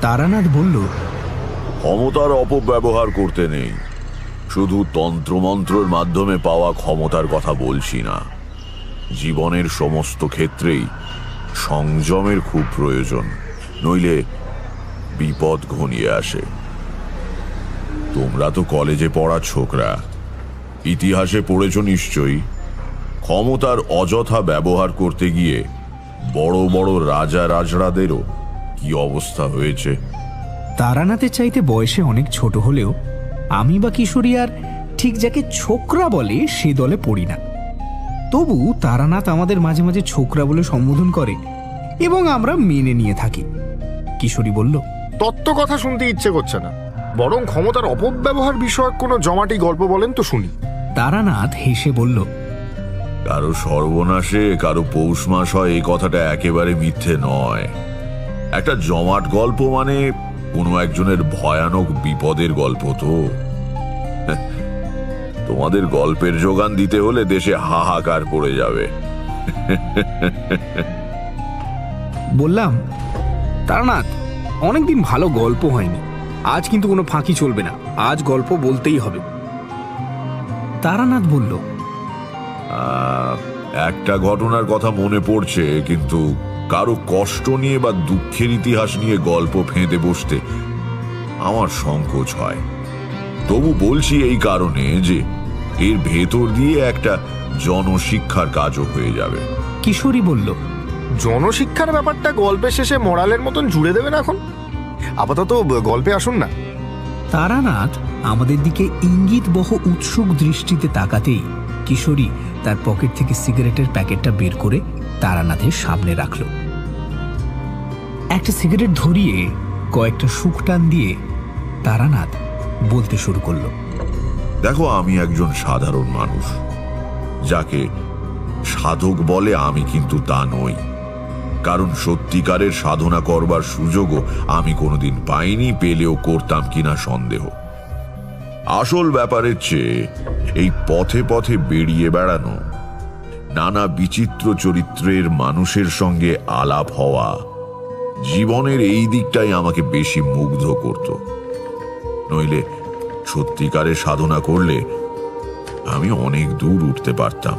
তারানাথ বলল, ক্ষমতার অপব্যবহার করতে নেই। শুধু তন্ত্রমন্ত্রের মাধ্যমে পাওয়া ক্ষমতার কথা বলছি না, জীবনের সমস্ত ক্ষেত্রেই সংযমের খুব প্রয়োজন, নইলে বিপদ ঘনিয়ে আসে। তোমরা তো কলেজে পড়া ছোকরা, ইতিহাসে পড়েছ নিশ্চয়ই, ক্ষমতার অযথা ব্যবহার করতে গিয়ে বড় বড় রাজা রাজড়াদেরও কি অবস্থা হয়েছে। তারানাথের চাইতে বয়সে অনেক ছোট হলেও আমি বা কিশোরী আর ঠিক যাকে ছোকরা বলে সে দলে পড়ি না। তবু তারানাথ আমাদের মাঝে মাঝে ছোকরা বলে সম্বোধন করে এবং আমরা মেনে নিয়ে থাকি। কিশোরী বলল, তত্ত্ব কথা শুনতে ইচ্ছে করছে না, বরং ক্ষমতার অপব্যবহার বিষয়ক কোনো জমাটি গল্প বলেন তো শুনি। তারানাথ হেসে বলল, কারো সর্বনাশে কারো পৌষ মাস হয় এই কথাটা একেবারে মিথ্যে নয়। একটা জমাট গল্প মানে কোনো একজনের ভয়ানক বিপদের গল্প। তো তোমাদের গল্পের যোগান দিতে হলে দেশে হাহাকার পড়ে যাবে। বললাম, তারানাথ, অনেকদিন ভালো গল্প হয়নি, আজ কিন্তু কোনো ফাঁকি চলবে না, আজ গল্প বলতেই হবে। তারানাথ বলল, একটা ঘটনার কথা মনে পড়ছে, কিন্তু কারো কষ্ট নিয়ে বা দুঃখের ইতিহাস নিয়ে গল্প ফেঁদে বসতে আমার সংকোচ হয়। তবু বলছি এই কারণে যে এর ভেতর দিয়ে একটা জনশিক্ষার কাজও হয়ে যাবে। কিশোরী বলল, জনশিক্ষার ব্যাপারটা গল্পের শেষে মোরালের মতন জুড়ে দেবেন এখন? আপাতত গল্পে আসুন না। তারানাথ আমাদের দিকে ইঙ্গিত বহ উৎসুক দৃষ্টিতে তাকাতেই কিশোরী তার পকেট থেকে সিগারেটের প্যাকেটটা বের করে তারানাথের সামনে রাখল। একটা সিগারেট ধরিয়ে কয়েকটা শুকটান দিয়ে তারানাথ বলতে শুরু করল, দেখো, আমি একজন সাধারণ মানুষ। যাকে সাধক বলে আমি কিন্তু তা নই, কারণ সত্যিকারের সাধনা করবার সুযোগও আমি কোনোদিন পাইনি, পেলেও করতাম কিনা সন্দেহ। আসল ব্যাপারের চেয়ে এই পথে পথে বেরিয়ে বেড়ানো, নানা বিচিত্র চরিত্রের মানুষের সঙ্গে আলাপ হওয়া, জীবনের এই দিকটাই আমাকে বেশি মুগ্ধ করত। নইলে সত্যিকারের সাধনা করলে আমি অনেক দূর উঠতে পারতাম।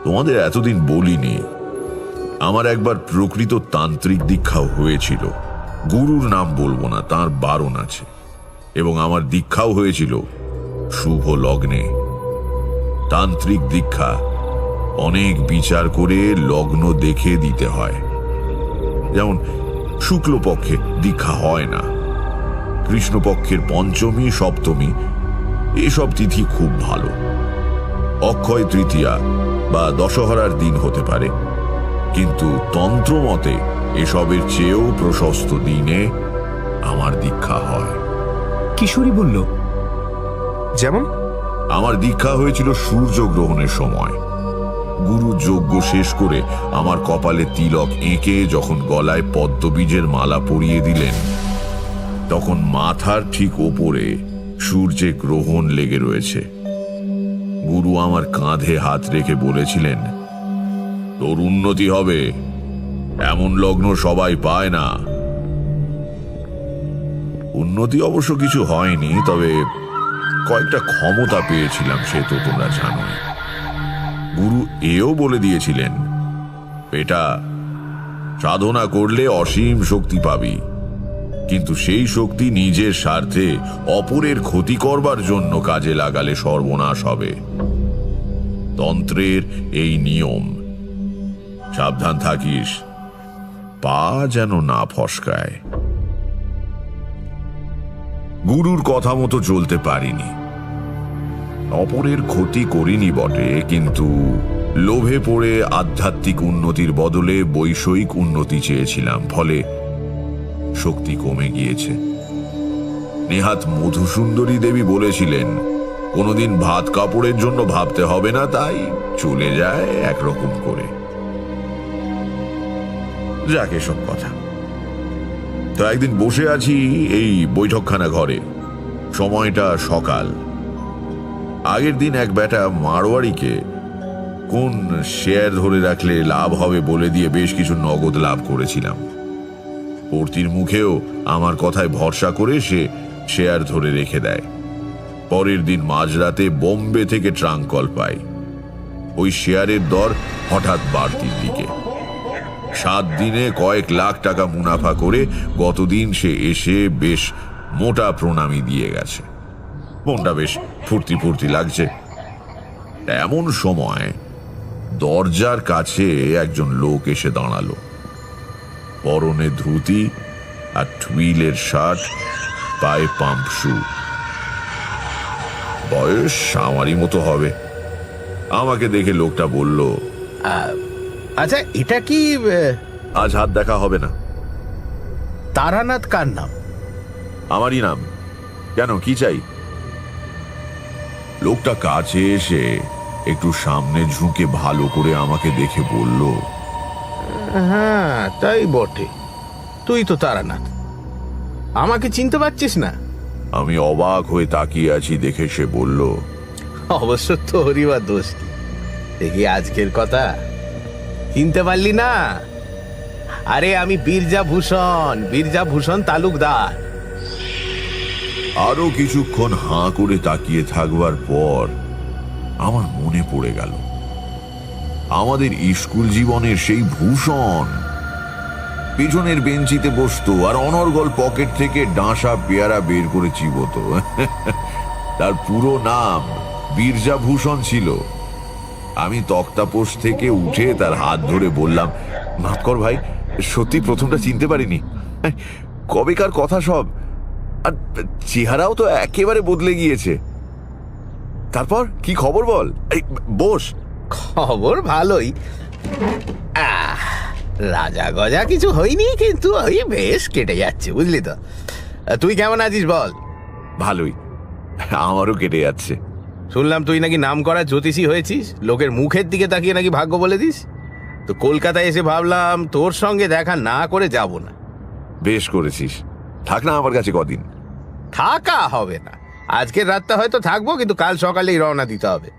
তোমাদের এতদিন বলিনি, আমার একবার প্রকৃত তান্ত্রিক দীক্ষাও হয়েছিল। গুরুর নাম বলবো না, তার বারণ আছে। এবং আমার দীক্ষাও হয়েছিল শুভ লগ্নে। তান্ত্রিক দীক্ষা অনেক বিচার করে লগ্ন দেখে দিতে হয়। যেমন শুক্লপক্ষে দীক্ষা হয় না, কৃষ্ণপক্ষের পঞ্চমী সপ্তমী এসব তিথি খুব ভালো, অক্ষয় তৃতীয়া বা দশহরার দিন হতে পারে, কিন্তু তন্ত্রমতে এসবের চেয়েও প্রশস্ত দিনে আমার দীক্ষা হয়। কিশোরী বলল, যেমন? আমার দীক্ষা হয়েছিল সূর্যগ্রহণের সময়। গুরু যজ্ঞ শেষ করে আমার কপালে তিলক এঁকে যখন গলায় পদ্মবীজের মালা পরিয়ে দিলেন, তখন মাথার ঠিক ওপরে সূর্যে গ্রহণ লেগে রয়েছে। গুরু আমার কাঁধে হাত রেখে বলেছিলেন, তোর উন্নতি হবে, এমন লগ্ন সবাই পায় না। উন্নতি অবশ্য কিছু হয়নি, তবে কয়েকটা ক্ষমতা পেয়েছিলাম, সে তো তোমরা জানোই। গুরু এও বলে দিয়েছিলেন, বেটা, সাধনা করলে অসীম শক্তি পাবি, কিন্তু সেই শক্তি নিজের স্বার্থে অপরের ক্ষতি করবার জন্য কাজে লাগালে সর্বনাশ হবে। তন্ত্রের এই নিয়ম, সাবধান থাকিস, পা যেন না ফসকায়। গুরুর কথা মতো চলতে পারিনি, অপরের ক্ষতি করিনি বটে, কিন্তু লোভে পড়ে আধ্যাত্মিক উন্নতির বদলে বৈষয়িক উন্নতি চেয়েছিলাম, ফলে শক্তি কমে গিয়েছে। নেহাত মধুসুন্দরী দেবী বলেছিলেন, কোনোদিন ভাত কাপড়ের জন্য ভাবতে হবে না, তাই চলে যায় একরকম করে। যাক, এসব কথা। তো একদিন বসে আছি এই বৈঠকখানা ঘরে, সময়টা সকাল। আগের দিন এক বেটা মারোয়ারিকে কোন শেয়ার ধরে রাখলে লাভ হবে বলে দিয়ে বেশ কিছু নগদ লাভ করেছিলাম। কর্ত্রীর মুখেও আমার কথায় ভরসা করে সে শেয়ার ধরে রেখে দেয়। পরের দিন মাঝরাতে বোম্বে থেকে ট্রাঙ্ক কল পাই। ওই শেয়ারের দর হঠাৎ বাড়তির দিকে। 7 দিনে কয়েক লাখ টাকা মুনাফা করে গতদিন সে এসে বেশ মোটা প্রণামী দিয়ে গেছে। মনটা বেশ ফুর্তি ফুর্তি লাগছে। এমন সময় দরজার কাছে একজন লোক এসে দাঁড়ালো। পরনে ধুতি আর টুইলের শার্ট, পায়ে পাম্প শু। বয়স আমারই মতো হবে। আমাকে দেখে লোকটা বলল, আচ্ছা, এটা কি আজ হাত দেখা হবে না। তারানাথ কার নাম? আমারই নাম। কেন, কি চাই? লোকটা কাছে এসে একটু সামনে ঝুঁকে ভালো করে আমাকে দেখে বলল, হ্যাঁ, তাই বটে। তুই তো তারানাথ। আমাকে চিনতে পারছিস না? আমি অবাক হয়ে তাকিয়ে আছি দেখে সে বলল, অবশ্য তোরই বা দোষ কি? দেখি আজকের কথা চিনতে পারলি না? আরে আমি বীরজা ভূষণ তালুকদার। আরো কিছুক্ষণ হাঁ করে তাকিয়ে থাকবার পর আমার মনে পড়ে গেল আমাদের স্কুল জীবনের সেই ভূষণ। পেছনের বেঞ্চিতে বসতো আর অনর্গল পকেট থেকে ডাঁসা পেয়ারা বের করে চিবোতো। তার পুরো নাম বীরজা ভূষণ ছিল। আমি তক্তাপোষ থেকে উঠে তার হাত ধরে বললাম, মাফ কর ভাই, সত্যি প্রথমটা চিনতে পারিনি। কবেকার কথা সব, আর চেহারাও তো একেবারে বদলে গিয়েছে। তারপর কি খবর বল? এই বস। খবর ভালোই। রাজা গজা কিছু হয়নি, কিন্তু ওই বেশ কেটে যাচ্ছে, বুঝলি তো। তুই কেমন আছিস বল? ভালোই, আমারও কেটে যাচ্ছে। শুনলাম তুই নাকি নাম করা জ্যোতিষী হয়েছিস, লোকের মুখের দিকে তাকিয়ে নাকি ভাগ্য বলে দিস। তো কলকাতায় এসে ভাবলাম তোর সঙ্গে দেখা না করে যাব না। বেশ করেছিস, থাক না আমার কাছে কদিন। থাকা হবে না, আজকের রাতটা হয়তো থাকবো, কিন্তু কাল সকালেই রওনা দিতে হবে।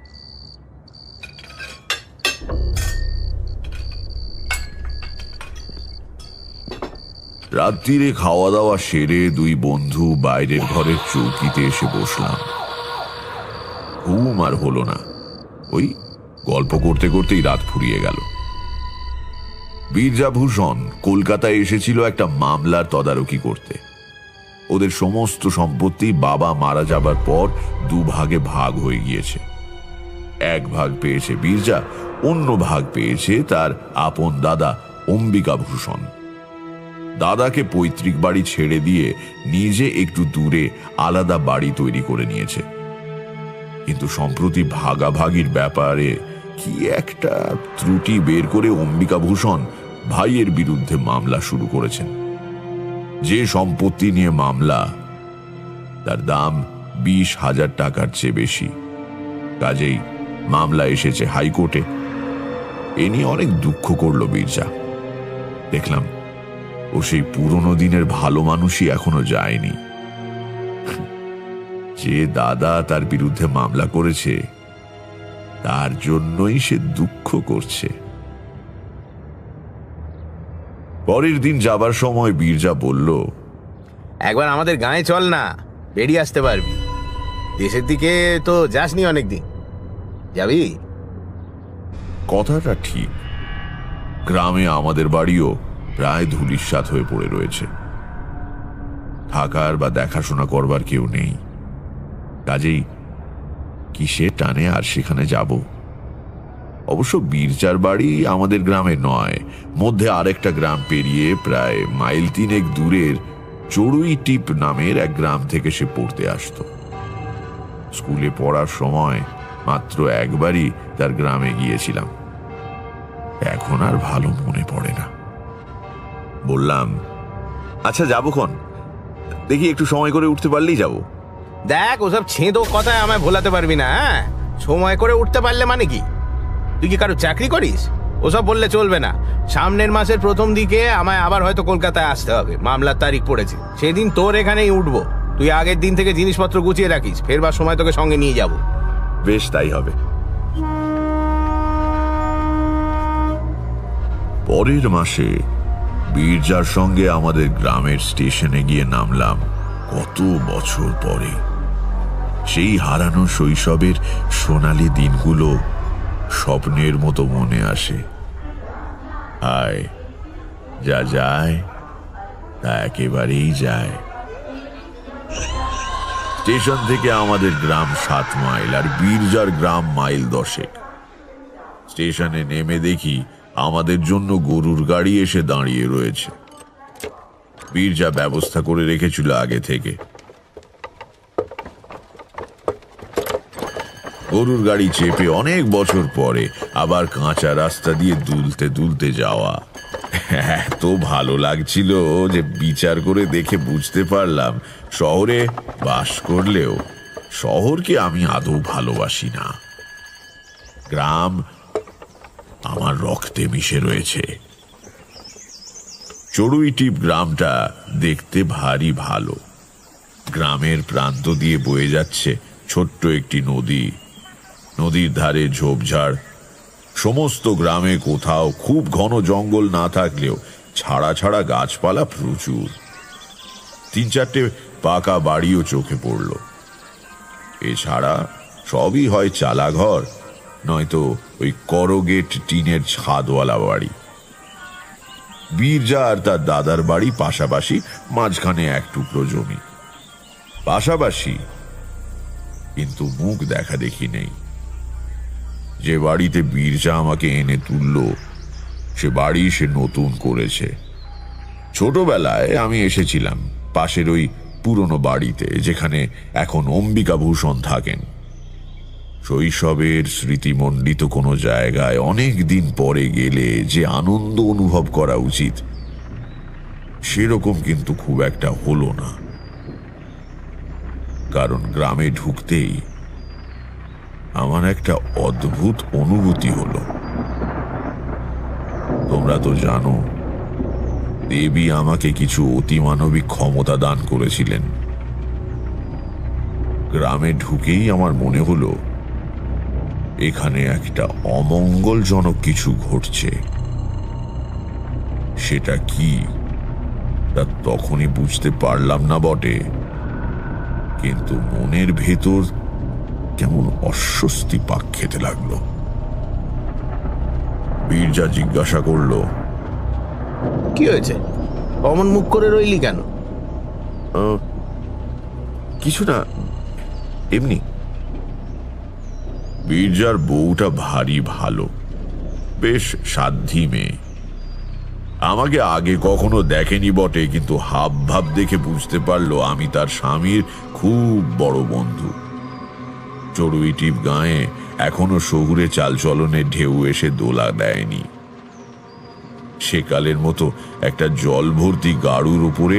রাত্রিরে খাওয়া দাওয়া সেরে দুই বন্ধু বাইরের ঘরের চৌকিতে এসে বসলাম। ঘুম আর হলো না। ওই গল্প করতে করতেই রাত ফুরিয়ে গেল। বীরজাভূষণ কলকাতায় এসেছিল একটা মামলার তদারকি করতে। ওদের সমস্ত সম্পত্তি বাবা মারা যাবার পর 2 ভাগে ভাগ হয়ে গিয়েছে। 1 ভাগ পেয়েছে বীরজা, অন্য ভাগ পেয়েছে তার আপন দাদা অম্বিকাভূষণ। দাদাকে পৈতৃক বাড়ি ছেড়ে দিয়ে নিজে একটু দূরে আলাদা বাড়ি তৈরি করে নিয়েছে। কিন্তু সম্প্রতি ভাগাভাগির ব্যাপারে কি একটা ত্রুটি বের করে অম্বিকাভূষণ ভাইয়ের বিরুদ্ধে মামলা শুরু করেছেন। যে সম্পত্তি নিয়ে মামলা, তার দাম 20,000 টাকার চেয়ে বেশি। কাজেই মামলা এসেছে হাইকোর্টে। এ নিয়ে অনেক দুঃখ করল বীরজা। দেখলাম ও সেই পুরনো দিনের ভালো মানুষই এখনো যায়নি। যে দাদা তার বিরুদ্ধে মামলা করেছে, তার জন্যই সে দুঃখ করছে। পরের দিন যাবার সময় বীরজা বলল, একবার আমাদের গাঁয়ে চল না, বেরিয়ে আসতে পারবি। দেশের দিকে তো যাসনি অনেকদিন, যাবি? কথাটা ঠিক। গ্রামে আমাদের বাড়িও প্রায় ধূলিসাৎ হয়ে পড়ে রয়েছে। থাকার বা দেখাশোনা করবার কেউ নেই। কাজেই কিসে টানে আর সেখানে যাব। অবশ্য বীরজার বাড়ি আমাদের গ্রামে নয়, মধ্যে আরেকটা গ্রাম পেরিয়ে প্রায় 3 মাইল দূরের চড়ুই টিপ নামের এক গ্রাম থেকে সে পড়তে আসতো। স্কুলে পড়ার সময় মাত্র একবারই তার গ্রামে গিয়েছিলাম। এখন আর ভালো মনে পড়ে না। বললাম, আচ্ছা যাবক্ষণ, দেখি একটু সময় করে উঠতে পারলেই যাব। দেখ, ওসব ছেঁদো কথায় আমায় ভোলাতে পারবি না। হ্যাঁ, সময় করে উঠতে পারলে মানে কি? তুই কি কারো চাকরি করিস? ওসব বললে চলবে না। সামনের মাসের প্রথম দিকে আমায় আবার হয়তো কলকাতায় আসতে হবে, মামলার তারিখ পড়েছে। সেদিন তোর এখানেই উঠবো। তুই আগের দিন থেকে জিনিসপত্র গুছিয়ে রাখিস, ফেরবার সময় তোকে সঙ্গে নিয়ে যাব। বেশ, তাই হবে। পরের মাসে বীরজার সঙ্গে আমাদের গ্রামের স্টেশনে গিয়ে নামলাম কত বছর পরে। সেই হারানো শৈশবের সোনালী দিনগুলো স্বপ্নের মতো মনে আসে। হায়, যা যায় তা একেবারেই যায়। স্টেশন থেকে আমাদের গ্রাম 7 মাইল আর বীরজার গ্রাম মাইল 10। স্টেশনে নেমে দেখি আমাদের জন্য গরুর গাড়ি এসে দাঁড়িয়ে রয়েছে। বীরজা ব্যবস্থা করে রেখেছিল আগে থেকে। গরুর গাড়ি চেপে অনেক বছর পরে আবার কাঁচা রাস্তা দিয়ে দুলতে দুলতে যাওয়া এত ভালো লাগছিল যে বিচার করে দেখে বুঝতে পারলাম শহরে বাস করলেও শহরকে আমি আদৌ ভালোবাসি না। গ্রাম আমার রক্তে মিশে রয়েছে। চড়ুইটিপ গ্রামটা দেখতে ভারী ভালো। গ্রামের প্রান্ত দিয়ে বয়ে যাচ্ছে ছোট্ট একটি নদী। নদীর ধারে ঝোপঝাড়। সমস্ত গ্রামে কোথাও খুব ঘন জঙ্গল না থাকলেও ছাড়া ছাড়া গাছপালা প্রচুর। 3-4টে পাকা বাড়িও চোখে পড়ল। এছাড়া সবই হয় চালাঘর, নয়তো ওই করগেট টিনের ছাদওয়ালা বাড়ি। বীরজা আর তার দাদার বাড়ি পাশাপাশি, মাঝখানে এক টুকরো জমি। পাশাপাশি, কিন্তু মুখ দেখা দেখি নেই। যে বাড়িতে বীরজা আমাকে এনে তুলল সে বাড়ি সে নতুন করেছে। ছোটবেলায় আমি এসেছিলাম পাশের ওই পুরনো বাড়িতে, যেখানে এখন অম্বিকা ভূষণ থাকেন। শৈশবের স্মৃতিমণ্ডিত কোনো জায়গায় অনেক দিন পরে গেলে যে আনন্দ অনুভব করা উচিত, সেরকম কিন্তু খুব একটা হলো না। কারণ গ্রামে ঢুকতেই আমার একটা অদ্ভুত অনুভূতি হলো। তোমরা তো জানো, দেবী আমাকে কিছু অতিমানবিক ক্ষমতা দান করেছিলেন। গ্রামে ঢুকেই আমার মনে হলো এখানে একটা অমঙ্গলজনক কিছু ঘটছে। সেটা কি তা তখনই বুঝতে পারলাম না বটে, কিন্তু মনের ভেতর কেমন অস্বস্তি পাক খেতে লাগলো। বীরজা জিজ্ঞাসা করলো, কি হয়েছে? অমন মুখ করে রইলি কেন? কিছু না, এমনি। বীরজার বউটা ভারী ভালো, বেশ সাধ্যি মেয়ে। আমাকে আগে কখনো দেখেনি বটে, কিন্তু হাব ভাব দেখে বুঝতে পারলো আমি তার স্বামীর খুব বড় বন্ধু। চড়ুইটিপ গাঁয়ে এখনো শহুরে চালচলনের ঢেউ এসে দোলা দেয়নি। সেকালের মতো একটা জল ভর্তি গাড়ুর উপরে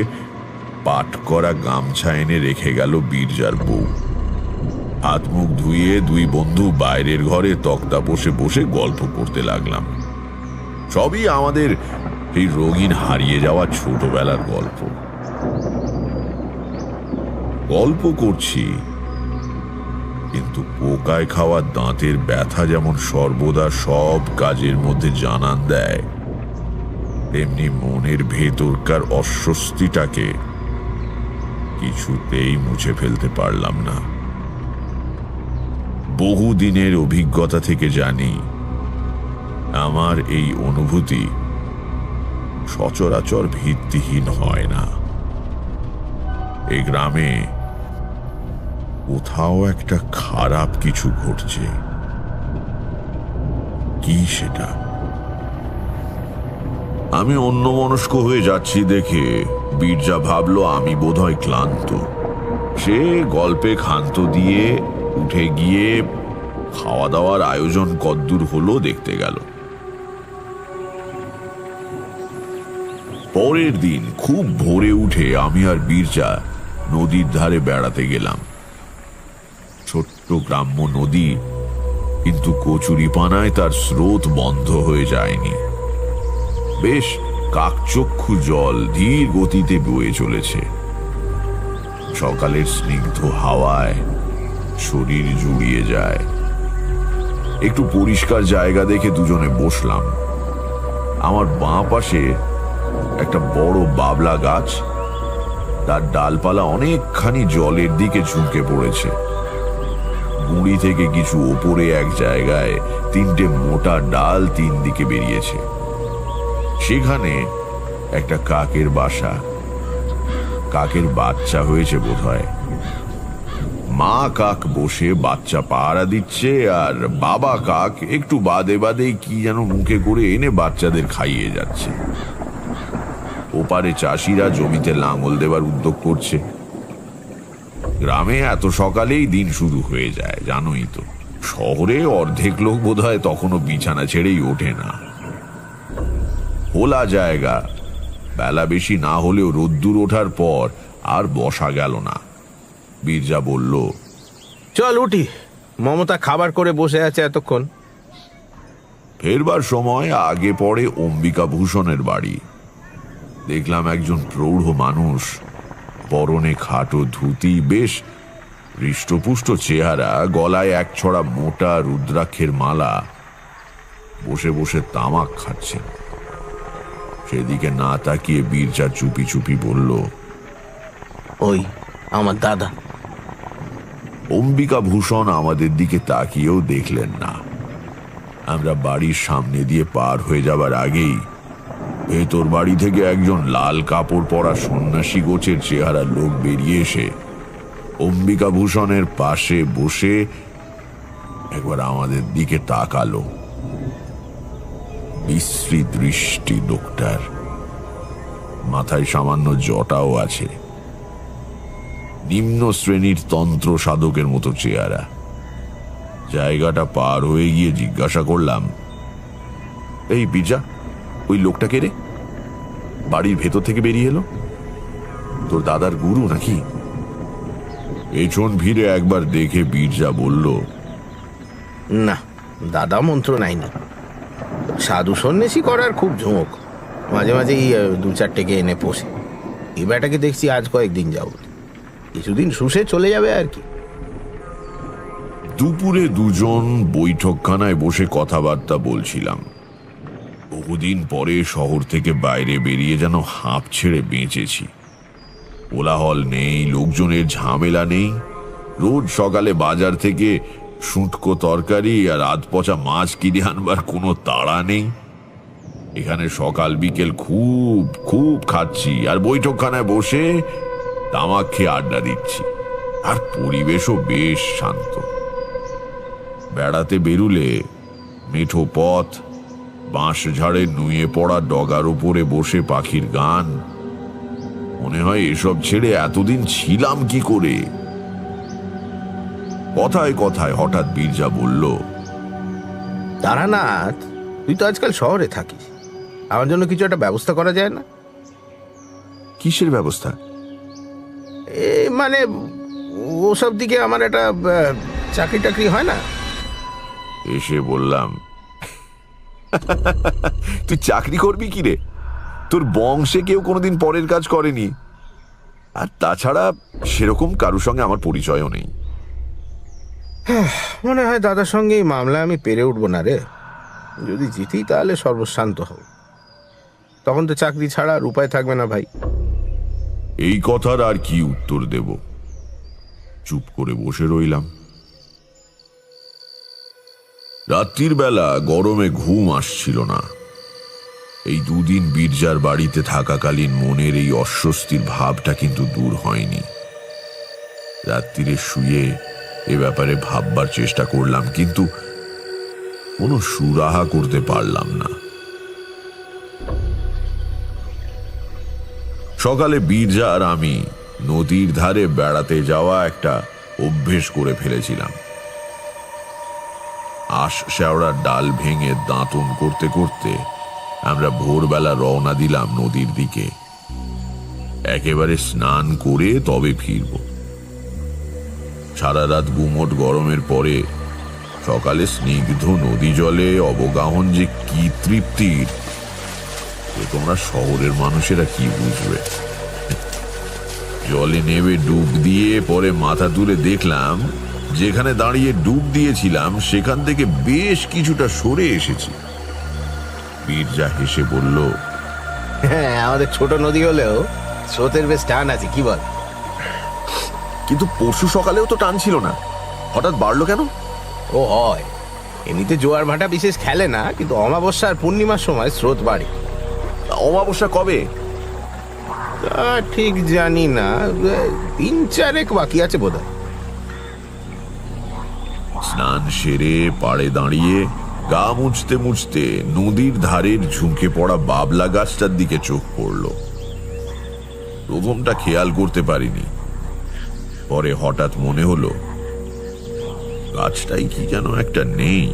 পাট করা গামছা এনে রেখে গেল বীরজার বউ। হাত মুখ ধুয়ে দুই বন্ধু বাইরের ঘরে তক্তা বসে বসে গল্প করতে লাগলাম। সবই আমাদের এই রঙিন হারিয়ে যাওয়া ছোটবেলার গল্প। গল্প করছি, কিন্তু পোকায় খাওয়া দাঁতের ব্যথা যেমন সর্বদা সব কাজের মধ্যে জানান দেয়, তেমনি মনের ভেতরকার অস্বস্তিটাকে কিছুতেই মুছে ফেলতে পারলাম না। বহুদিনের অভিজ্ঞতা থেকে জানি, আমার এই অনুভূতি সচরাচর ভিত্তিহীন হয় না। এই গ্রামে কোথাও একটা খারাপ কিছু ঘটছে। কি সেটা? আমি অন্যমনস্ক হয়ে যাচ্ছি দেখে বীরজা ভাবলো আমি বোধহয় ক্লান্ত। সে গল্পে ক্ষান্ত দিয়ে উঠে গিয়ে খাওয়া দাওয়ার আয়োজন কদ্দূর হলো দেখতে গেল। পরের দিন খুব ভোরে উঠে আমি আর বীরজা নদীর ধারে বেড়াতে গেলাম। ছোট্ট গ্রাম্য নদী, কিন্তু কচুরিপানায় তার স্রোত বন্ধ হয়ে যায়নি। বেশ কাকচক্ষু জল ধীর গতিতে বয়ে চলেছে। সকালের স্নিগ্ধ হাওয়ায় শরীর জুড়িয়ে যায়। একটু পরিষ্কার জায়গা দেখে দুজনে বসলাম। আমার বাঁ পাশে একটা বড় বাবলা গাছ, তার ডালপালা অনেকখানি জলের দিকে ঝুঁকে পড়েছে। গুঁড়ি থেকে কিছু ওপরে এক জায়গায় 3টে মোটা ডাল 3 দিকে বেরিয়েছে। সেখানে একটা কাকের বাসা। কাকের বাচ্চা হয়েছে বোধহয়। মা কাক বসে বাচ্চা পাহারা দিচ্ছে, আর বাবা কাক একটু বাদে বাদে কি যেন মুখে করে এনে বাচ্চাদের খাইয়ে যাচ্ছে। ওপারে চাষিরা জমিতে লাঙল দেবার উদ্যোগ করছে। গ্রামে এত সকালেই দিন শুরু হয়ে যায়, জানোই তো। শহরে অর্ধেক লোক বোধহয় তখনও বিছানা ছেড়েই ওঠে না। খোলা জায়গা, বেলা বেশি না হলেও রোদ্দুর ওঠার পর আর বসা গেল না। বীরজা বলল, চল উঠি, মমতা খাবার করে বসে আছে এতক্ষণ। ফেরবার সময় আগে পড়ে অম্বিকা ভূষণের বাড়ি। দেখলাম একজন প্রৌঢ় মানুষ, পরনে খাটো ধুতি, বেশ হৃষ্টপুষ্ট চেহারা, গলায় এক ছড়া মোটা রুদ্রাক্ষের মালা, বসে বসে তামাক খাচ্ছেন। সেদিকে না তাকিয়ে বীরজা চুপি চুপি বলল, ওই আমার দাদা। অম্বিকা ভূষণ আমাদের দিকে তাকিয়েও দেখলেন না। আমরা বাড়ির সামনে দিয়ে পার হয়ে যাবার আগেই ভেতর বাড়ি থেকে একজন লাল কাপড় পরা সন্ন্যাসী গোছের চেহারা লোক বেরিয়ে এসে অম্বিকা ভূষণের পাশে বসে একবার আমাদের দিকে তাকালো। বিশ্রী দৃষ্টি লোকটার, মাথায় সামান্য জটাও আছে, নিম্ন শ্রেণীর তন্ত্র সাধকের মতো চেহারা। জায়গাটা পার হয়ে গিয়ে জিজ্ঞাসা করলাম, এই বিজা, ওই লোকটাকে রে, বাড়ির ভেতর থেকে বেরিয়ে এলো? তোর দাদার গুরু নাকি? পেছন ফিরে একবার দেখে বীরজা বলল, না, দাদা মন্ত্র নাই না, সাধু সন্ন্যাসী করার খুব ঝোঁক। মাঝে মাঝেই 2-4টেকে এনে পোষে। এই ব্যাটাকে দেখছি আজ কয়েকদিন যাবত, কিছুদিন শুষে চলে যাবে আর কি। দুপুরে দুজন বৈঠকখানায় বসে কথাবার্তা বলছিলাম। বহুদিন পরে শহর থেকে বাইরে বেরিয়ে যেন হাঁপ ছেড়ে বেঁচেছি। কোলাহল নেই, লোকজনের ঝামেলা নেই। রোজ সকালে বাজার থেকে শুঁটকো তরকারি আর আধ পচা মাছ কিনে আনবার কোনো তাড়া নেই। এখানে সকাল বিকেল খুব খুব খাচ্ছি আর বৈঠকখানায় বসে তামাক খেয়ে আড্ডা দিচ্ছি। আর পরিবেশও বেশ শান্ত। বেড়াতে বেরুলে মেঠো পথ, বাঁশ ঝাড়ে নুয়ে পড়া ডগার উপরে বসে পাখির গান, মনে হয় এসব ছেড়ে এতদিন ছিলাম কি করে। কথায় কথায় হঠাৎ বীরজা বলল, তারানাথ, তুই তো আজকাল শহরে থাকিস, আমার জন্য কিছু একটা ব্যবস্থা করা যায় না? কিসের ব্যবস্থা? মানে ওসব দিকে আমার একটা চাকরি টাকরি হয় না? এসে বললাম, তুই চাকরি করবি কি রে? তোর বংশে কেউ কোনোদিন পরের কাজ করেনি, আর তাছাড়া সেরকম কারুর সঙ্গে আমার পরিচয়ও নেই। মনে হয় দাদার সঙ্গে এই মামলা আমি পেরে উঠবো না রে। যদি জিতি তাহলে সর্বশান্ত হব, তখন তো চাকরি ছাড়া আর উপায় থাকবে না ভাই। এই কথার আর কি উত্তর দেব? চুপ করে বসে রইলাম। রাত্রির বেলা গরমে ঘুম আসছিল না। এই 2 দিন বীরজার বাড়িতে থাকাকালীন মনের এই অস্বস্তির ভাবটা কিন্তু দূর হয়নি। রাত্রিরে শুয়ে এ ব্যাপারে ভাববার চেষ্টা করলাম, কিন্তু কোনো সুরাহা করতে পারলাম না। সকালে বীরজা আর আমি নদীর ধারে বেড়াতে যাওয়া একটা অভ্যেস করে ফেলেছিলাম। আশ শেওড়ার ডাল ভেঙে দাঁতন করতে করতে আমরা ভোরবেলা রওনা দিলাম নদীর দিকে। একেবারে স্নান করে তবে ফিরব। সারা রাত গুমোট গরমের পরে সকালে স্নিগ্ধ নদী জলে অবগাহন যে কি তৃপ্তির, তোমরা শহরের মানুষেরা কি বুঝবে। জলে নেমে ডুব দিয়ে পরে মাথা তুলে দেখলাম যেখানে দাঁড়িয়ে ডুব দিয়েছিলাম সেখান থেকে বেশ কিছুটা সরে এসেছি। বীরজা হেসে বলল, হ্যাঁ, আমাদের ছোট নদী হলেও স্রোতের বেশ টান আছে, কি বল? কিন্তু পরশু সকালেও তো টান ছিল না, হঠাৎ বাড়লো কেন? ও হয়, এমনিতে জোয়ার ভাটা বিশেষ খেলে না, কিন্তু অমাবস্যা আর পূর্ণিমার সময় স্রোত বাড়ে। অমাবস্যা কবে? তা ঠিক জানি না, 3-4 বাকি আছে বোধহয়। স্নান সেরে পাড়ে দাঁড়িয়ে গা মুছতে মুছতে নদীর ধারের ঝুঁকে পড়া বাবলা গাছটার দিকে চোখ পড়ল। প্রথমটা খেয়াল করতে পারিনি, পরে হঠাৎ মনে হলো গাছটাই কি যেন একটা নেই,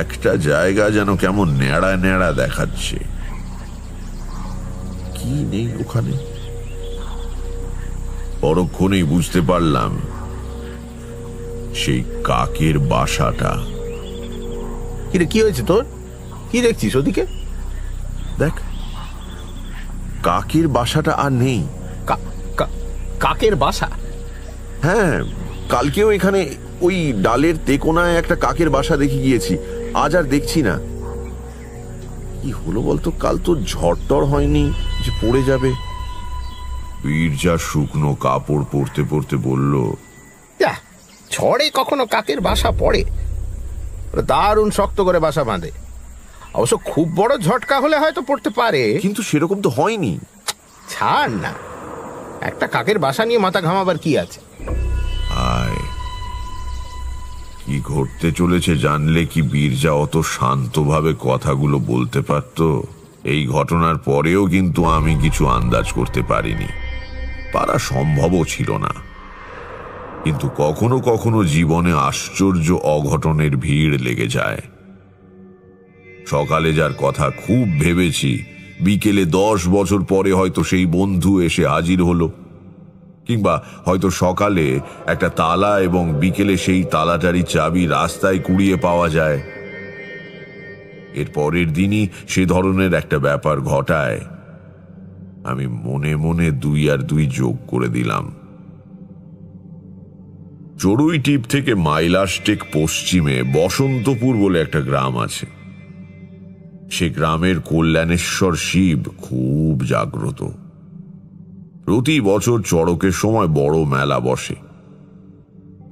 একটা জায়গা যেন কেমন ন্যাড়া ন্যাড়া দেখাচ্ছে। কি নেই ওখানে? পরক্ষণেই বুঝতে পারলাম সেই কাকের বাসাটা। কিরে, কি হয়েছে তোর? কি দেখছিস ওদিকে? দেখ, কাকের বাসাটা আর নেই। কাকের বাসা? হ্যাঁ, কালকেও এখানে ওই ডালের তেকোনায় একটা কাকের বাসা দেখে গিয়েছি, আজ আর দেখছি না। কি হলো বলতো? কাল তো ঝড়টর হয়নি যে পড়ে যাবে? বীরজা শুকনো কাপড় পরতে পরতে বলল, যা, ঝড়ে কখনো কাকের বাসা পড়ে? দারুণ শক্ত করে বাসা বাঁধে। অবশ্য খুব বড় ঝটকা হলে হয়তো পড়তে পারে। কিন্তু সেরকম তো হয়নি। ছাড় না, একটা কাকের বাসা নিয়ে মাথা ঘামাবার কি আছে? আয়, কি ঘটতে চলেছে জানলে কি বীরজা অত শান্তভাবে কথাগুলো বলতে পারত? এই ঘটনার পরেও কিন্তু আমি কিছু আন্দাজ করতে পারিনি, পারা সম্ভবও ছিল না। কিন্তু কখনো কখনো জীবনে আশ্চর্য অঘটনের ভিড় লেগে যায়। সকালে যার কথা খুব ভেবেছি, বিকেলে 10 বছর পরে হয়তো সেই বন্ধু এসে হাজির হলো, কিংবা হয়তো সকালে একটা তালা এবং বিকেলে সেই তালাটারই চাবি রাস্তায় কুড়িয়ে পাওয়া যায়। এর পরের দিনই সে ধরনের একটা ব্যাপার ঘটায়। আমি মনে মনে 2 আর 2 যোগ করে দিলাম। চড়ুই টিপ থেকে মাইলাস্টেক পশ্চিমে বসন্তপুর বলে একটা গ্রাম আছে। সে গ্রামের কল্যাণেশ্বর শিব খুব জাগ্রত। প্রতি বছর চড়কের সময় বড় মেলা বসে।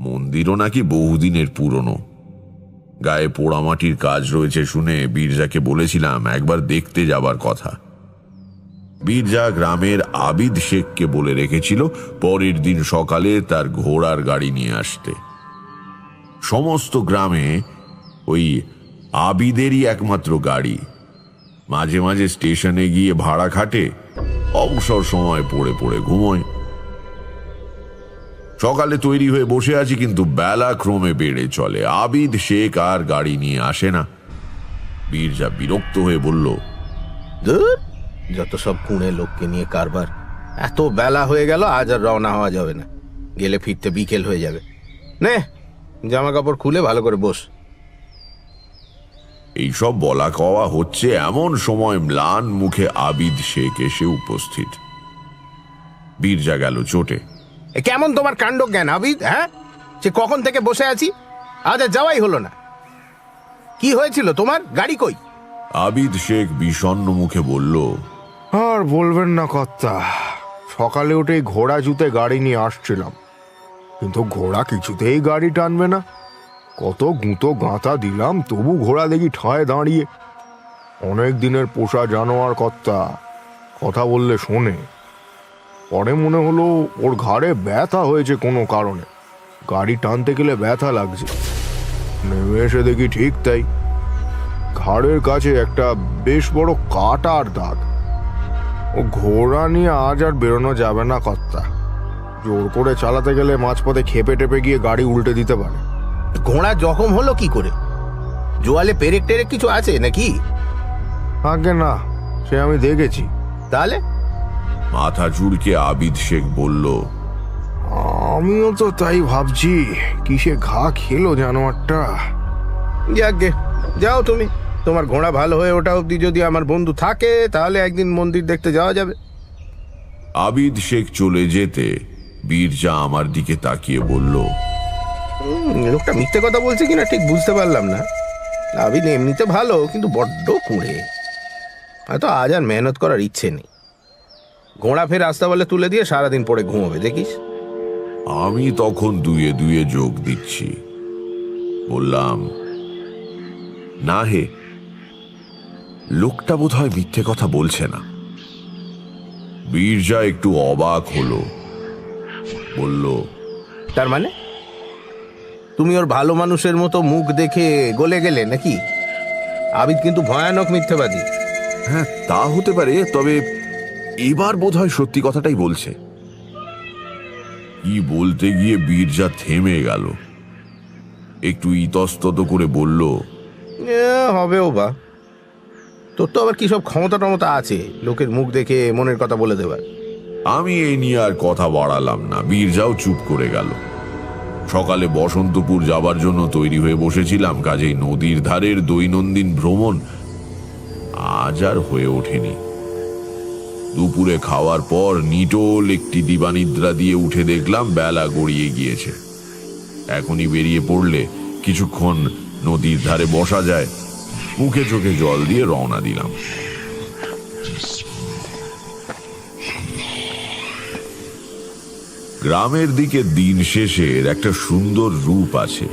মন্দিরও নাকি বহুদিনের পুরনো। গায়ে পোড়ামাটির কাজ রয়েছে শুনে বীরজাকে বলেছিলাম একবার দেখতে যাবার কথা। বীরজা গ্রামের আবিদ শেখকে বলে রেখেছিল পরের দিন সকালে তার ঘোড়ার গাড়ি নিয়ে আসতে। সমস্ত গ্রামে ওই আবিদেরই একমাত্র গাড়ি। মাঝে মাঝে স্টেশনে গিয়ে ভাড়া খাটে, অবসর সময় পড়ে পড়ে ঘুমোয়। সকালে তৈরি হয়ে বসে আছি, কিন্তু বেলা ক্রমে বেড়ে চলে, আবিদ শেখ আর গাড়ি নিয়ে আসে না। বীরজা বিরক্ত হয়ে বলল, ধুর, যত সব কুঁড়ে লোককে নিয়ে কারবার। এত বেলা হয়ে গেল, আজ আর রওনা হওয়া যাবে না। গেলে ফিরতে বিকেল হয়ে যাবে। নে, জামা কাপড় খুলে ভালো করে বস। এইসব বলা কওয়া হচ্ছে এমন সময় ম্লান মুখে আবিদ শেখ এসে উপস্থিত। বীরজা গেল চোটে। এ কেমন তোমার কাণ্ড জ্ঞান আবিদ? হ্যাঁ, সে কখন থেকে বসে আছি, আজ আর যাওয়াই হলো না। কি হয়েছিল তোমার? গাড়ি কই? আবিদ শেখ বিষণ্ণ মুখে বলল, আর বলবেন না কর্তা, সকালে উঠে ঘোড়া জুতে গাড়ি নিয়ে আসছিলাম, কিন্তু ঘোড়া কিছুতেই গাড়ি টানবে না। কত গুঁতো গাঁথা দিলাম, তবু ঘোড়া দেখি ঠায় দাঁড়িয়ে। অনেক দিনের পোষা জানোয়ার কর্তা, কথা বললে শোনে। পরে মনে হলো ওর ঘাড়ে ব্যথা হয়েছে কোনো কারণে, গাড়ি টানতে গেলে ব্যথা লাগছে। নেমে এসে দেখি ঠিক তাই, ঘাড়ের কাছে একটা বেশ বড় কাটার দাগ। ও ঘোড়া নিয়ে আজ আর বেরোনো যাবে না কর্তা। জোর করে চালাতে গেলে মাঝপথে খেপে টেপে গিয়ে গাড়ি উল্টে দিতে পারে। ঘোড়া জখম হলো কি করে? জোয়ালে পেরেক টেরেক কিছু আছে নাকি? আগে না, সে আমি দেখেছি। তাহলে? মাথা চুলকে আবিদ শেখ বলল, আমিও তো তাই ভাবছি, কিসে ঘা খেলো জানোয়ারটা। যাকগে, যাও তুমি। তোমার ঘোড়া ভালো হয়ে ওঠা অবধি যদি আমার বন্ধু থাকে, তাহলে একদিন মন্দির দেখতে যাওয়া যাবে। আবিদ শেখ চলে যেতে বীরজা আমার দিকে তাকিয়ে বলল, লোকটা মিথ্যে কথা বলছে কিনা ঠিক বুঝতে পারলাম না। আবিদ এমনিতে ভালো, কিন্তু বড্ড কুঁড়ে। হয়তো আজ আর মেহনত করার ইচ্ছে নেই। ঘোড়া ফের রাস্তা বলে তুলে দিয়ে সারাদিন পরে ঘুমোবে, দেখিস। আমি তখন দুয়ে দুয়ে যোগ দিচ্ছি। বললাম, না হে, লোকটা বোধহয় মিথ্যে কথা বলছে না। বীরজা একটু অবাক হলো, বলল, তার মানে তুমি ওর ভালো মানুষের মতো মুখ দেখে গলে গেলে নাকি? আবিদ কিন্তু ভয়ানক মিথ্যাবাদী। হ্যাঁ, তা হতে পারে, তবে এবার বোধহয় সত্যি কথাটাই বলছে। কি বলতে গিয়ে বীরজা থেমে গেল, একটু ইতস্তত করে বলল, হবেও বা, তোর তো আবার কি সব ক্ষমতা টমতা আছে লোকের মুখ দেখে মনের কথা বলে দেবার। আমি এই নিয়ে আর কথা বাড়ালাম না। বীরজাও চুপ করে গেল। সকালে বসন্তপুর যাবার জন্য তৈরি হয়ে বসেছিলাম, কাজেই নদীর ধারের দৈনন্দিন ভ্রমণ আজ আর হয়ে ওঠেনি। দুপুরে খাওয়ার পর নিটোল একটি দিবানিদ্রা দিয়ে উঠে দেখলাম বেলা গড়িয়ে গিয়েছে। এখনই বেরিয়ে পড়লে কিছুক্ষণ নদীর ধারে বসা যায়। মুখে চোখে জল দিয়ে রওনা দিলাম। গ্রামের দিকে দিন শেষের একটা সুন্দর রূপ আছে,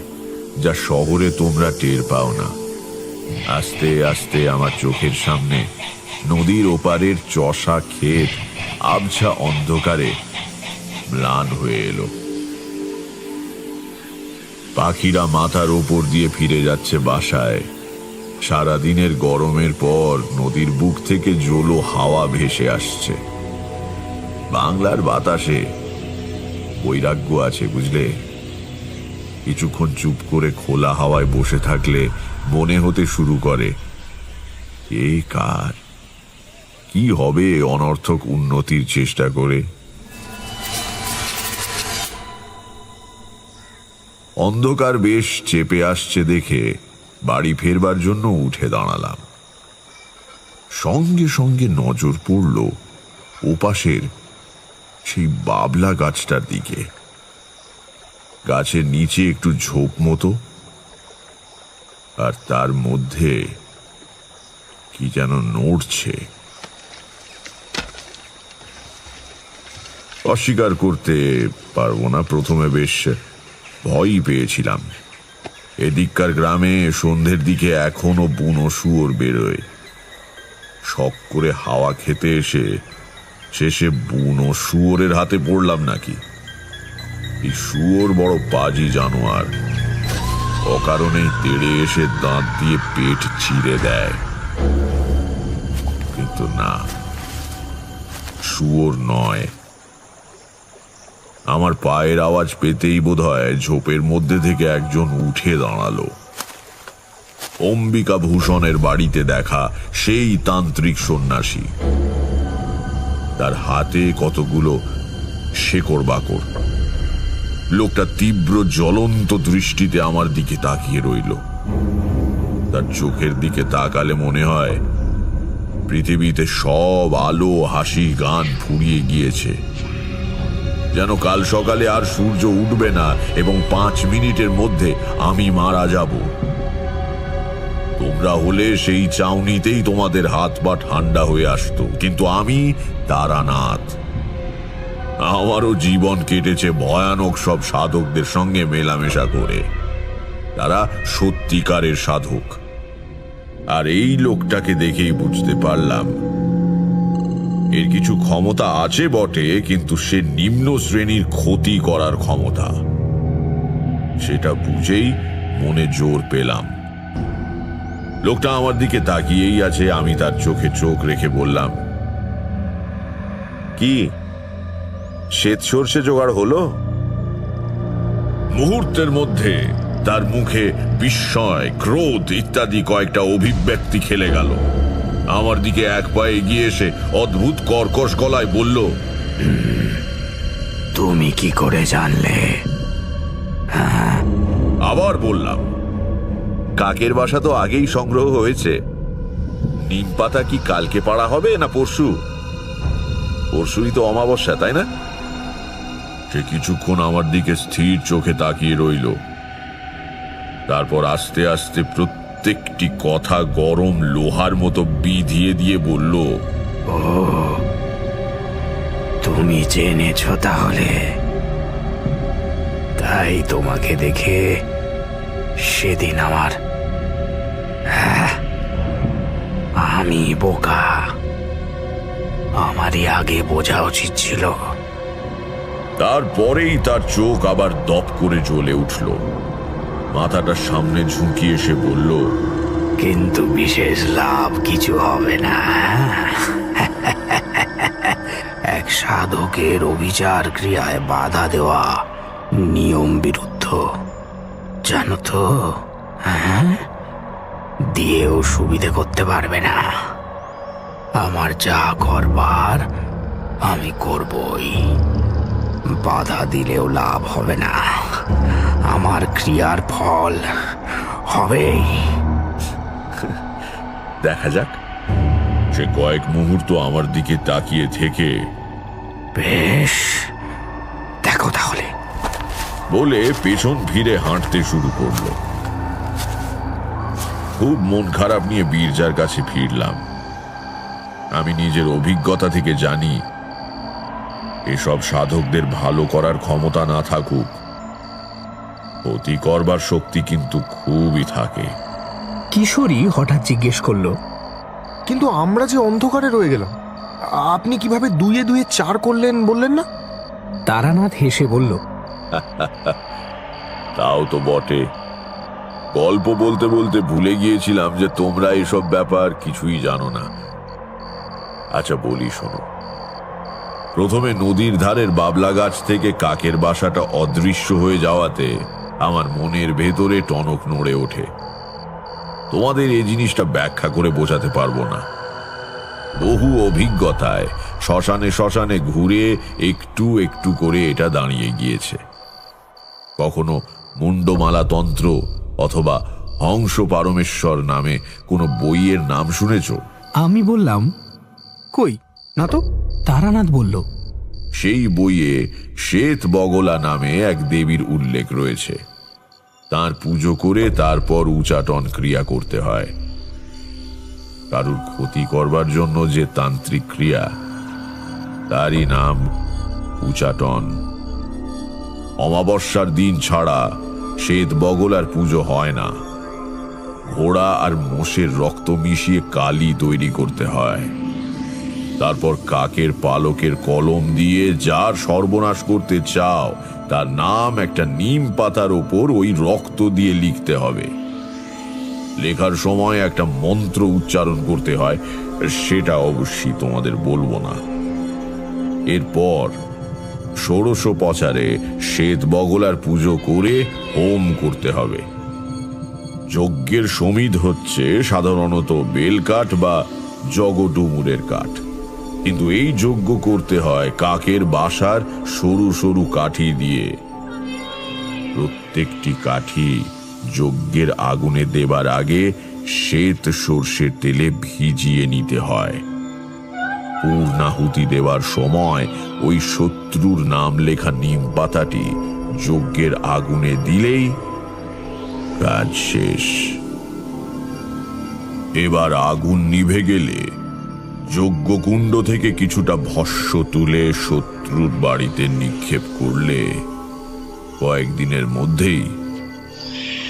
যা শহরে তোমরা টের পাও না। আস্তে আস্তে আমার চোখের সামনে নদীর ওপারের চষা ক্ষেত আবছা অন্ধকারে ম্লান হয়ে এলো। পাখিরা মাথার ওপর দিয়ে ফিরে যাচ্ছে বাসায়। সারাদিনের গরমের পর নদীর বুক থেকে জোলো হাওয়া ভেসে আসছে। বাংলার বাতাসে বৈরাগ্য আছে, বুঝলে। কিছুক্ষণ চুপ করে খোলা হাওয়ায় বসে থাকলে মনে হতে শুরু করে, এই কার কি হবে অনর্থক উন্নতির চেষ্টা করে। অন্ধকার বেশ চেপে আসছে দেখে বাড়ি ফেরবার জন্য উঠে দাঁড়ালাম। সঙ্গে সঙ্গে নজর পড়ল ওপাশের সেই বাবলা গাছটার দিকে। গাছের নিচে একটু ঝোপ মতো, আর তার মধ্যে কি যেন নড়ছে। অস্বীকার করতে পারবো না, প্রথমে বেশ ভয়ই পেয়েছিলাম। এদিককার গ্রামে সন্ধ্যের দিকে এখনো বুনো শুয়োর বেরোয়। শখ করে হাওয়া খেতে এসে শেষে বুনো শুয়োরের হাতে পড়লাম নাকি। এই শুয়োর বড় পাজি জানোয়ার, অকারণেই তেড়ে এসে দাঁত দিয়ে পেট চিরে দেয়। কিন্তু না, শুয়োর নয়। আমার পায়ের আওয়াজ পেতেই বোধহয় ঝোপের মধ্যে থেকে একজন উঠে দাঁড়ালো। অম্বিকা ভূষণের বাড়িতে দেখা সেই তান্ত্রিক সন্ন্যাসী। তার হাতে কতগুলো শেকড় বাকড়। লোকটা তীব্র জ্বলন্ত দৃষ্টিতে আমার দিকে তাকিয়ে রইল। তার চোখের দিকে তাকালে মনে হয় পৃথিবীতে সব আলো, হাসি, গান ফুরিয়ে গিয়েছে। যেন কাল সকালে আর সূর্য উঠবে না এবং 5 মিনিটের মধ্যে আমি মারা যাব। তোমরা হলে সেই চাউনিতেই তোমাদের হাত পা ঠান্ডা হয়ে আসতো, কিন্তু আমি তারানাথ। আমারও জীবন কেটেছে ভয়ানক সব সাধকদের সঙ্গে মেলামেশা করে। তারা সত্যিকারের সাধক। আর এই লোকটাকে দেখেই বুঝতে পারলাম এর কিছু ক্ষমতা আছে বটে, কিন্তু সে নিম্ন শ্রেণীর ক্ষতি করার ক্ষমতা। সেটা বুঝেই মনে জোর পেলাম। লোকটা আমার দিকে তাকিয়েই আছে। আমি তার চোখে চোখ রেখে বললাম, কি শ্বেত সর্ষে জোগাড় হলো? মুহূর্তের মধ্যে তার মুখে বিস্ময়, ক্রোধ ইত্যাদি কয়েকটা অভিব্যক্তি খেলে গেল। আমার দিকে এক পায়ে এগিয়ে এসে অদ্ভুত কর্কশ গলায় বলল, তুমি কি করে জানলে? আবার বললাম, কাকের বাসা তো আগেই সংগ্রহ হয়েছে। নিম পাতা কি কালকে পাড়া হবে না পরশু? পরশুই তো অমাবস্যা, তাই না? সে কিছুক্ষণ আমার দিকে স্থির চোখে তাকিয়ে রইল। তারপর আস্তে আস্তে প্রত্যেকটি কথা গরম লোহার মতো বিধিয়ে দিয়ে বলল, তুমি জেনেছ তাহলে? তাই তোমাকে দেখে সেদিন আমি বোকা, আমারই আগে বোঝা উচিত ছিল। তারপরেই তার চোখ আবার দপ করে জ্বলে উঠল। মাথাটা সামনে ঝুঁকিয়ে সে বলল, কিন্তু বিশেষ লাভ কিছু হবে না। এক সাধকের অভিচার ক্রিয়ায় বাধা দেওয়া নিয়ম বিরুদ্ধ, জানো তো? হ্যাঁ, দিয়েও সুবিধে করতে পারবে না। আমার যা করবার আমি করবই, বাধা দিলেও লাভ হবে না, আমার ক্রিয়ার ফল হবেই। দেখা যাক। সে কয়েক মুহূর্ত আমার দিকে তাকিয়ে থেকে, বেশ, দেখো তাহলে, বলে পেছন ফিরে হাঁটতে শুরু করলো। খুব মন খারাপ নিয়ে বীরজার কাছে ফিরলাম। আমি নিজের অভিজ্ঞতা থেকে জানি, এসব সাধকদের ভালো করার ক্ষমতা না থাকুক, ক্ষতি করবার শক্তি কিন্তু খুবই থাকে। কিশোরী হঠাৎ জিজ্ঞেস করলো, কিন্তু আমরা যে অন্ধকারে রয়ে গেলাম, আপনি কিভাবে দুইয়ে দুইয়ে 4 করলেন বললেন না? তারানাথ হেসে বলল, তাও তো বটে। গল্প বলতে বলতে ভুলে গিয়েছিলাম যে তোমরা এসব ব্যাপার কিছুই জানো না। আচ্ছা বলি, শোনো। প্রথমে নদীর ধারের বাবলা গাছ থেকে কাকের বাসাটা অদৃশ্য হয়ে যাওয়াতে আমার মনের ভেতরে টনক নড়ে ওঠে। তোমাদের এই জিনিসটা ব্যাখ্যা করে বোঝাতে পারবো না। বহু অভিজ্ঞতায় শ্মশানে শ্মশানে ঘুরে একটু একটু করে এটা দাঁড়িয়ে গিয়েছে। কখনো মুন্ডমালা তন্ত্র অথবা হংস পারমেশ্বর নামে কোনো বইয়ের নাম শুনেছ? আমি বললাম, কই না তো। তারানাথ বলল, সেই বইয়ে শ্বেত বগলা নামে এক দেবীর উল্লেখ রয়েছে। তার পুজো করে তারপর উচাটন ক্রিয়া করতে হয়। কারুর ক্ষতি করবার জন্য যে তান্ত্রিক ক্রিয়া, তারই নাম উচাটন। অমাবস্যার দিন ছাড়া শ্বেত বগলার পুজো হয় না। ঘোড়া আর মোষের রক্ত মিশিয়ে কালি তৈরি করতে হয়। তারপর কাকের পালকের কলম দিয়ে যার সর্বনাশ করতে চাও তার নাম একটা নিম পাতার ওপর ওই রক্ত দিয়ে লিখতে হবে। লেখার সময় একটা মন্ত্র উচ্চারণ করতে হয়, সেটা অবশ্যই তোমাদের বলবো না। এরপর ষোড়শোপচারে শ্বেত বগলার পুজো করে হোম করতে হবে। যজ্ঞের সমিধ হচ্ছে সাধারণত বেলকাঠ বা জগডুমুরের কাঠ, কিন্তু এই যজ্ঞ করতে হয় কাকের বাসার সরু সরু কাঠি দিয়ে। প্রত্যেকটি কাঠি যজ্ঞের আগুনে দেবার আগে শ্বেত সর্ষের তেলে ভিজিয়ে নিতে হয়। পূর্ণাহুতি দেবার সময় ওই শত্রুর নাম লেখা নিম পাতাটি যজ্ঞের আগুনে দিলেই কাজ শেষ। এবার আগুন নিভে গেলে যজ্ঞকুণ্ড থেকে কিছুটা ভস্য তুলে শত্রুর বাড়িতে নিক্ষেপ করলে কয়েকদিনের মধ্যেই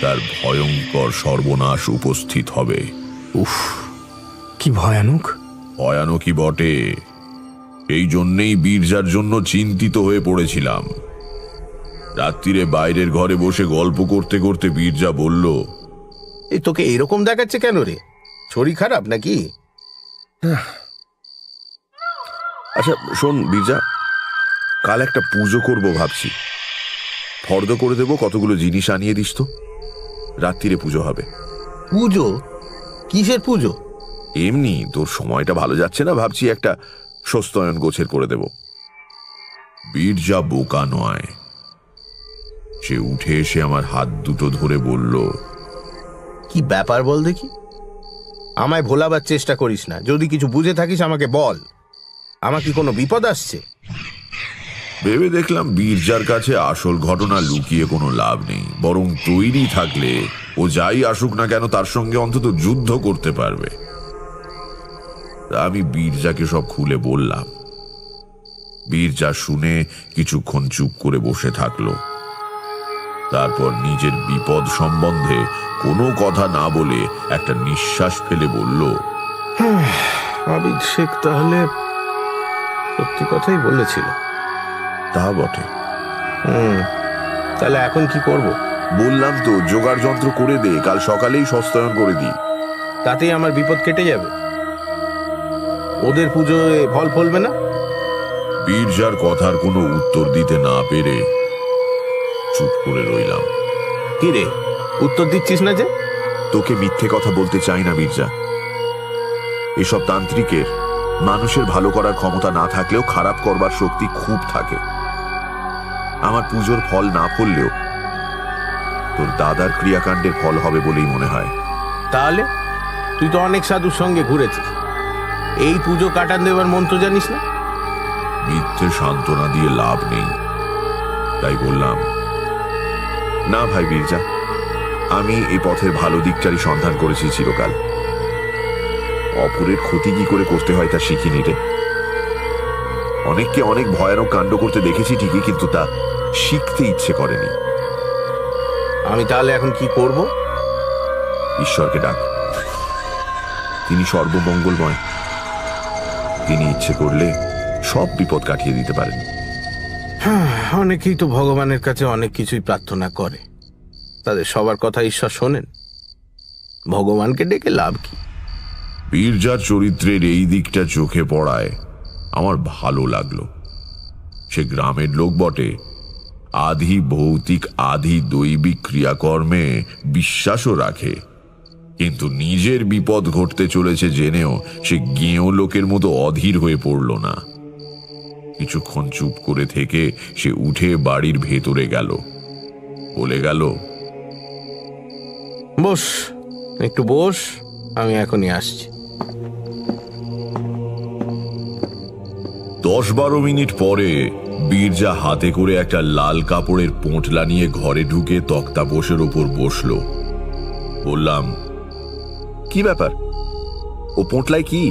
তার ভয়ঙ্কর সর্বনাশ উপস্থিত হবে। উফ, কি ভয়ানক! ভয়ানকই বটে। এই জন্যেই বীরজার জন্য চিন্তিত হয়ে পড়েছিলাম। রাত্রিরে বাইরের ঘরে বসে গল্প করতে করতে বীরজা বলল, এই তোকে এরকম দেখাচ্ছে কেন রে? শরীর খারাপ নাকি? আচ্ছা শোন বীরজা, কাল একটা পুজো করব ভাবছি। ফর্দ করে দেবো, কতগুলো জিনিস আনিয়ে দিস তো। রাত্রিরে পুজো হবে। পুজো? কিসের পুজো? এমনি তোর সময়টা ভালো যাচ্ছে না, ভাবছি একটা স্বস্তায়ন গোছের করে দেব। বীরজা বোকা নয়। সে উঠে এসে আমার হাত দুটো ধরে বলল, কি ব্যাপার বল দেখি। আমায় ভোলাবার চেষ্টা করিস না। যদি কিছু বুঝে থাকিস আমাকে বল। আমার কি কোনো বিপদ আসছে? ভেবে দেখলাম বীরজার কাছে আসল ঘটনা লুকিয়ে কোনো লাভ নেই, বরং তৈরি থাকলে ও যাই আসুক না কেন তার সঙ্গে অন্তত যুদ্ধ করতে পারবে। তা আমি বীরজাকে সব খুলে বললাম। বীরজা শুনে কিছুক্ষণ চুপ করে বসে থাকলো। তারপর নিজের বিপদ সম্বন্ধে কোনো কথা না বলে একটা নিঃশ্বাস ফেলে বলল, আবিদ শেখ তাহলে সত্যি কথাই বলেছিল। তা বটে। তাহলে এখন কি করব? বললাম তো, জোগাড় যন্ত্র করে দে, কাল সকালেই সস্তায়ন করে দিই। তাতেই আমার বিপদ কেটে যাবে। ওদের পুজোয় ফল ফলবে না? বীরজার কথার কোনো উত্তর দিতে না পেরে চুপ করে রইলাম। কি রে, উত্তর দিচ্ছিস না যে? তোকে মিথ্যে কথা বলতে চাই না বীরজা। এসব তান্ত্রিকের মানুষের ভালো করার ক্ষমতা না থাকলেও খারাপ করবার শক্তি খুব থাকে। আমার পুজোর ফল না ফললেও তোর দাদার ক্রিয়াকাণ্ডের ফল হবে বলেই মনে হয়। তাহলে তুই তো অনেক সাধুর সঙ্গে ঘুরেছিস, এই পুজো কাটান দেবার মন্ত্র জানিস না? মিথ্যে সান্ত্বনা দিয়ে লাভ নেই, তাই বললাম, না ভাই বীরজা, আমি এই পথের ভালো দিকটারই সন্ধান করেছি চিরকাল। অপরের ক্ষতি কি করে করতে হয় তা শিখিনি রে। অনেককে অনেক ভয়ানক কাণ্ড করতে দেখেছি ঠিকই, কিন্তু তা শিখতে ইচ্ছে করেনি। আমি তাহলে এখন কি করব? ঈশ্বরকে ডাক, তিনি সর্বমঙ্গলময়। তিনি ইচ্ছে করলে সব বিপদ কাটিয়ে দিতে পারেন। অনেকেই তো ভগবানের কাছে অনেক কিছুই প্রার্থনা করে, তাদের সবার কথা ঈশ্বর শোনেন? ভগবানকে ডেকে লাভ কি? বীরজার চরিত্রের এই দিকটা চোখে পড়ায় আমার ভালো লাগলো। সে গ্রামের লোক বটে, আধি ভৌতিক আধি দৈবিক ক্রিয়াকর্মে বিশ্বাসও রাখে, কিন্তু নিজের বিপদ ঘটতে চলেছে জেনেও সে গেঁয়ো লোকের মতো অধীর হয়ে পড়ল না। কিছুক্ষণ চুপ করে থেকে সে উঠে বাড়ির ভেতরে গেল, বলে গেল, বস, একটু বস, আমি এখনই আসছি। 10-12 মিনিট পরে বীরজা হাতে করে একটা লাল কাপড়ের পোঁটলা নিয়ে ঘরে ঢুকে তক্তাপোষের ওপর বসলো। বললাম, কি ব্যাপার? ও পোঁটলাই কি?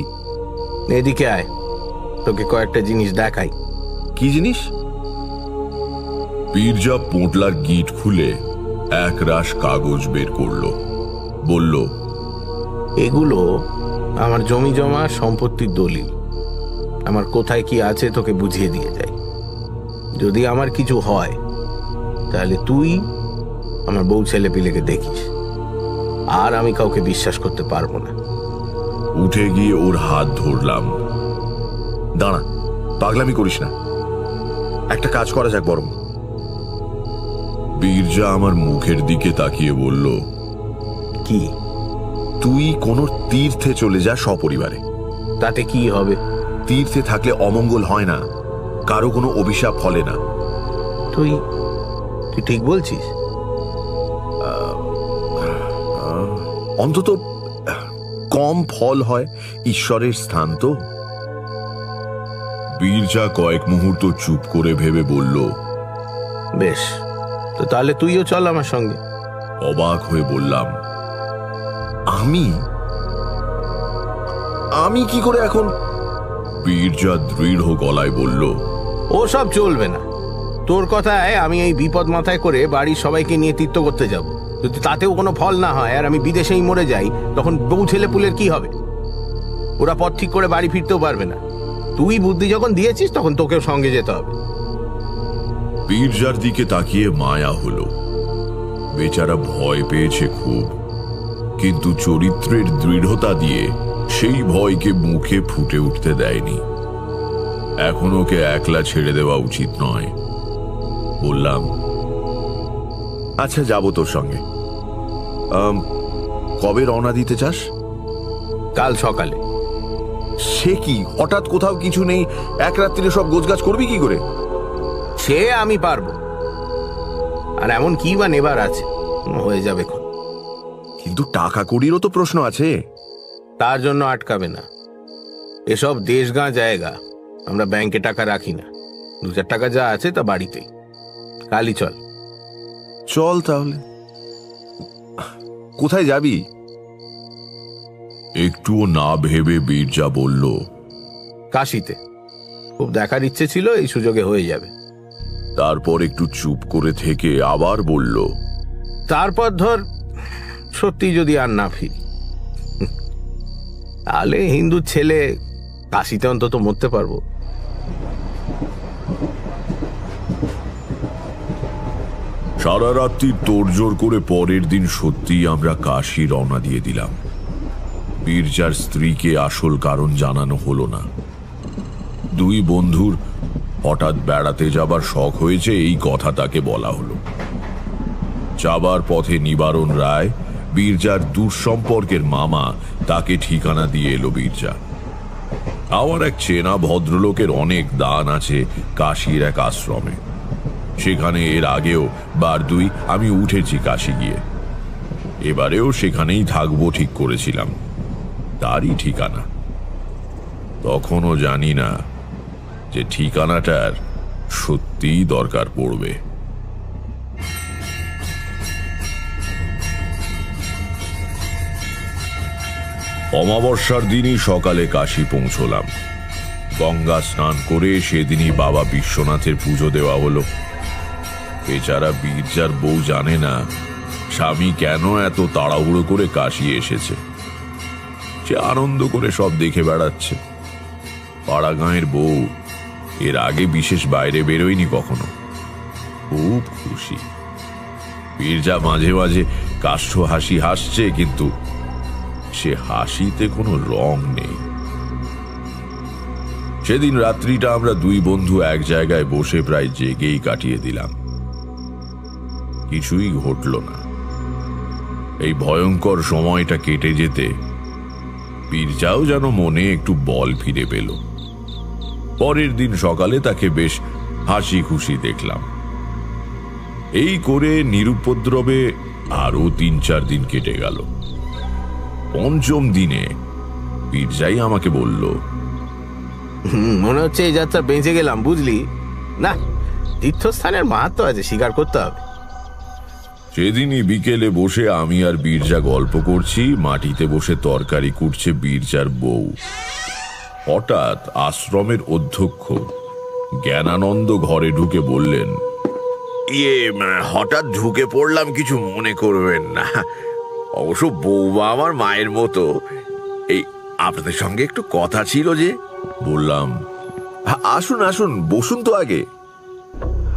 এদিকে আয়, তোকে কয়েকটা জিনিস দেখাই। কি জিনিস? বীরজা পোঁটলার গিঁট খুলে এক রাশ কাগজ বের করলো। বলল, এগুলো আমার জমি জমা সম্পত্তির দলিল। আমার কোথায় কি আছে তোকে বুঝিয়ে দিয়ে যাই। যদি আমার কিছু হয় তাহলে তুই আমার বউ ছেলে পিলেকে দেখিস, আর আমি কাউকে বিশ্বাস করতে পারবো না। উঠে গিয়ে ওর হাত ধরলাম। দাঁড়া, পাগলামি করিস না, একটা কাজ করা যাক বরং। বীরজা আমার মুখের দিকে তাকিয়ে বলল, কি? তুই কোনো তীর্থে চলে যা সপরিবারে। তাতে কি হবে? তীর্থে থাকলে অমঙ্গল হয় না, কারো কোনো অভিশাপ ফলে না। তুই তুই ঠিক বলছিস? অন্তত কম ফল হয়, ঈশ্বরের স্থান তো। বীরজা কয়েক মুহূর্ত চুপ করে ভেবে বলল, বেশ, তো তাহলে তুইও চল আমার সঙ্গে। অবাক হয়ে বললাম, আমি আমি কি করে এখন? বীরজা দৃঢ় গলায় বলল, ও সব চলবে না। তোর কথায় আমি এই বিপদ মাথায় করে বাড়ির সবাইকে নিয়ে তীর্থ করতে যাব। যদি তাতেও কোনো ফল না হয় আর আমি বিদেশেই মরে যাই, তখন বউ ছেলে পুলের কি হবে? ওরা পথ ঠিক করে বাড়ি ফিরতেও পারবে না। তুই বুদ্ধি যখন দিয়েছিস তখন তোকেও সঙ্গে যেতে হবে। বীরজার দিকে তাকিয়ে মায়া হলো। বেচারা ভয় পেয়েছে খুব, কিন্তু চরিত্রের দৃঢ়তা দিয়ে সেই ভয়কে মুখে ফুটে উঠতে দেয়নি। এখন ওকে একলা ছেড়ে দেওয়া উচিত নয়। বললাম, আচ্ছা, যাব তোর সঙ্গে। কবে রওনা দিতে চাস? কাল সকালে। সে কি, হঠাৎ কোথাও কিছু নেই, এক রাত্রিরে সব গোছগাছ করবি কি করে? সে আমি পারবো, আর এমন কি বা নেবার আছে, হয়ে যাবে এখন। কিন্তু টাকা কড়িরও তো প্রশ্ন আছে। তার জন্য আটকাবে না। এসব দেশগাঁ জায়গা, আমরা ব্যাংকে টাকা রাখি না। 2-4 টাকা যা আছে তা বাড়িতেই। কালই চল। চল তাহলে। কোথায় যাবি? একটুও না ভেবে বীরজা বলল, কাশিতে। খুব দেখার ইচ্ছে ছিল, এই সুযোগে হয়ে যাবে। তারপর একটু চুপ করে থেকে আবার বলল, তারপর ধর সত্যি যদি আর না ফিরি, তাহলে হিন্দু ছেলে কাশিতে অন্তত মরতে পারবো। সারা রাত্রি তোড়জোড় করে পরের দিন সত্যিই আমরা কাশী রওনা দিয়ে দিলাম। বীরজার স্ত্রীকে আসল কারণ জানানো হলো না। দুই বন্ধুর হঠাৎ বেড়াতে যাবার শখ হয়েছে, এই কথা তাকে বলা হলো। যাবার পথে নিবারণ রায়, বীরজার দূর সম্পর্কের মামা, তাকে ঠিকানা দিয়ে এলো বীরজা। আমার এক চেনা ভদ্রলোকের অনেক দান আছে কাশীর এক আশ্রমে। সেখানে এর আগেও বার দুই আমি উঠেছি কাশী গিয়ে। এবারেও সেখানেই থাকবো ঠিক করেছিলাম। তারই ঠিকানা। তখনও জানি না যে ঠিকানাটার সত্যিই দরকার পড়বে। অমাবস্যার দিনই সকালে কাশী পৌঁছলাম। গঙ্গা স্নান করে সেদিনই বাবা বিশ্বনাথের পুজো দেওয়া হলো। বেচারা বীরজার বউ জানে না স্বামী কেন এত তাড়াহুড়ো করে কাশী এসেছে। সে আনন্দ করে সব দেখে বেড়াচ্ছে। পাড়া গাঁয়ের বউ এর আগে বিশেষ বাইরে বেরোয়নি কখনো। খুব খুশি। বীরজা মাঝে মাঝে কাষ্ঠ হাসি হাসছে, কিন্তু সে হাসিতে কোনো রং নেই। সেদিন রাত্রিটা আমরা দুই বন্ধু এক জায়গায় বসে প্রায় জেগেই কাটিয়ে দিলাম। কিছুই ঘটল না। এই ভয়ঙ্কর সময়টা কেটে যেতে বীরজাও যেন মনে একটু বল ফিরে পেল। পরের দিন সকালে তাকে বেশ হাসি খুশি দেখলাম। এই করে নিরুপদ্রবে আরো 3-4 দিন কেটে গেল। পঞ্চম দিনে বীরজাই আমাকে বলল, মনে হচ্ছে এই যাত্রা বেঁচে গেলাম, বুঝলি না? তীর্থস্থানের মাহাত্ম আছে, স্বীকার করতে হবে। সেদিনই বিকেলে বসে আমি আর বীরজা গল্প করছি, মাটিতে বসে তরকারি কুটছে বীরজার বউ। হঠাৎ আশ্রমের অধ্যক্ষ জ্ঞানানন্দ ঘরে ঢুকে বললেন, হঠাৎ ঢুকে পড়লাম, কিছু মনে করবেন না। অবশ্য বৌমা আমার মায়ের মতো। এই আপনাদের সঙ্গে একটু কথা ছিল যে। বললাম, আসুন আসুন, বসুন তো আগে।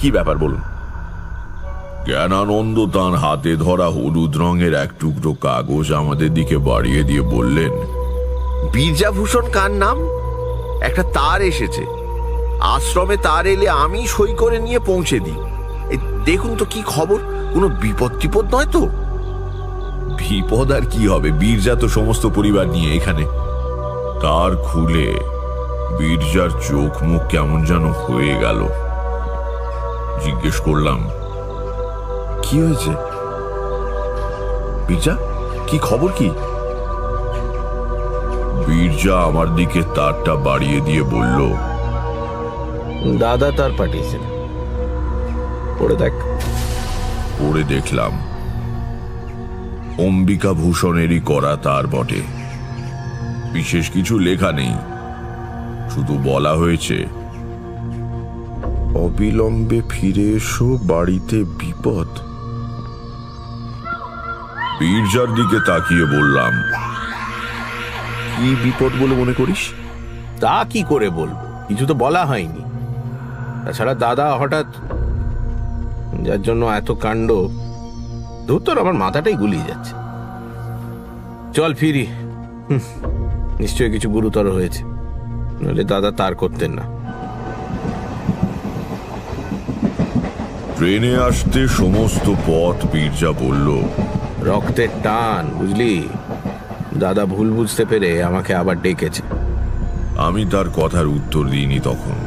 কি ব্যাপার বলুন। জ্ঞানানন্দ তাঁর হাতে ধরা হলুদ রঙের এক টুকরো কাগজ আমাদের দিকে বাড়িয়ে দিয়ে বললেন, বীরজাভূষণ কার নাম? একটা তার এসেছে। আশ্রমে তার এলে আমি সই করে নিয়ে পৌঁছে দিই। এই দেখুন তো কি খবর, কোনো বিপদ টিপদ নয় তো? বিপদ আর কি হবে, বীরজা তো সমস্ত পরিবার নিয়ে এখানে। তার খুলে বীরজার চোখ মুখ কেমন যেন হয়ে গেল। জিজ্ঞেস করলাম, কি হয়েছে বীরজা, কি খবর কি? বীরজা আমার দিকে তারটা বাড়িয়ে দিয়ে বলল, দাদা তার পাঠিয়েছেন, পড়ে দেখ। পড়ে দেখলাম। অম্বিকা ভূষণেরই করা তার বটে। বিশেষ কিছু লেখা নেই, শুধু বলা হয়েছে, অবিলম্বে ফিরে এসো, বাড়িতে বিপদ। বীরজার দিকে তাকিয়ে বললাম, কি বিপদ বলে মনে করিস? তা কি করে বলবো, কিছু তো বলা হয়নি। তাছাড়া দাদা হঠাৎ, যার জন্য এত কাণ্ড, ধুত্তর আমার মাথাটাই গুলিয়ে যাচ্ছে। চল ফিরি। নিশ্চয়ই কিছু গুরুতর হয়েছে, নইলে দাদা তার করতেন না। ট্রেনে আসতে সমস্ত পথ বীরজা বলল, রক্তের টান, বুঝলি? দাদা ভুল বুঝতে পেরে আমাকে আবার ডেকেছে। আমি তার কথার উত্তর দিইনি তখন,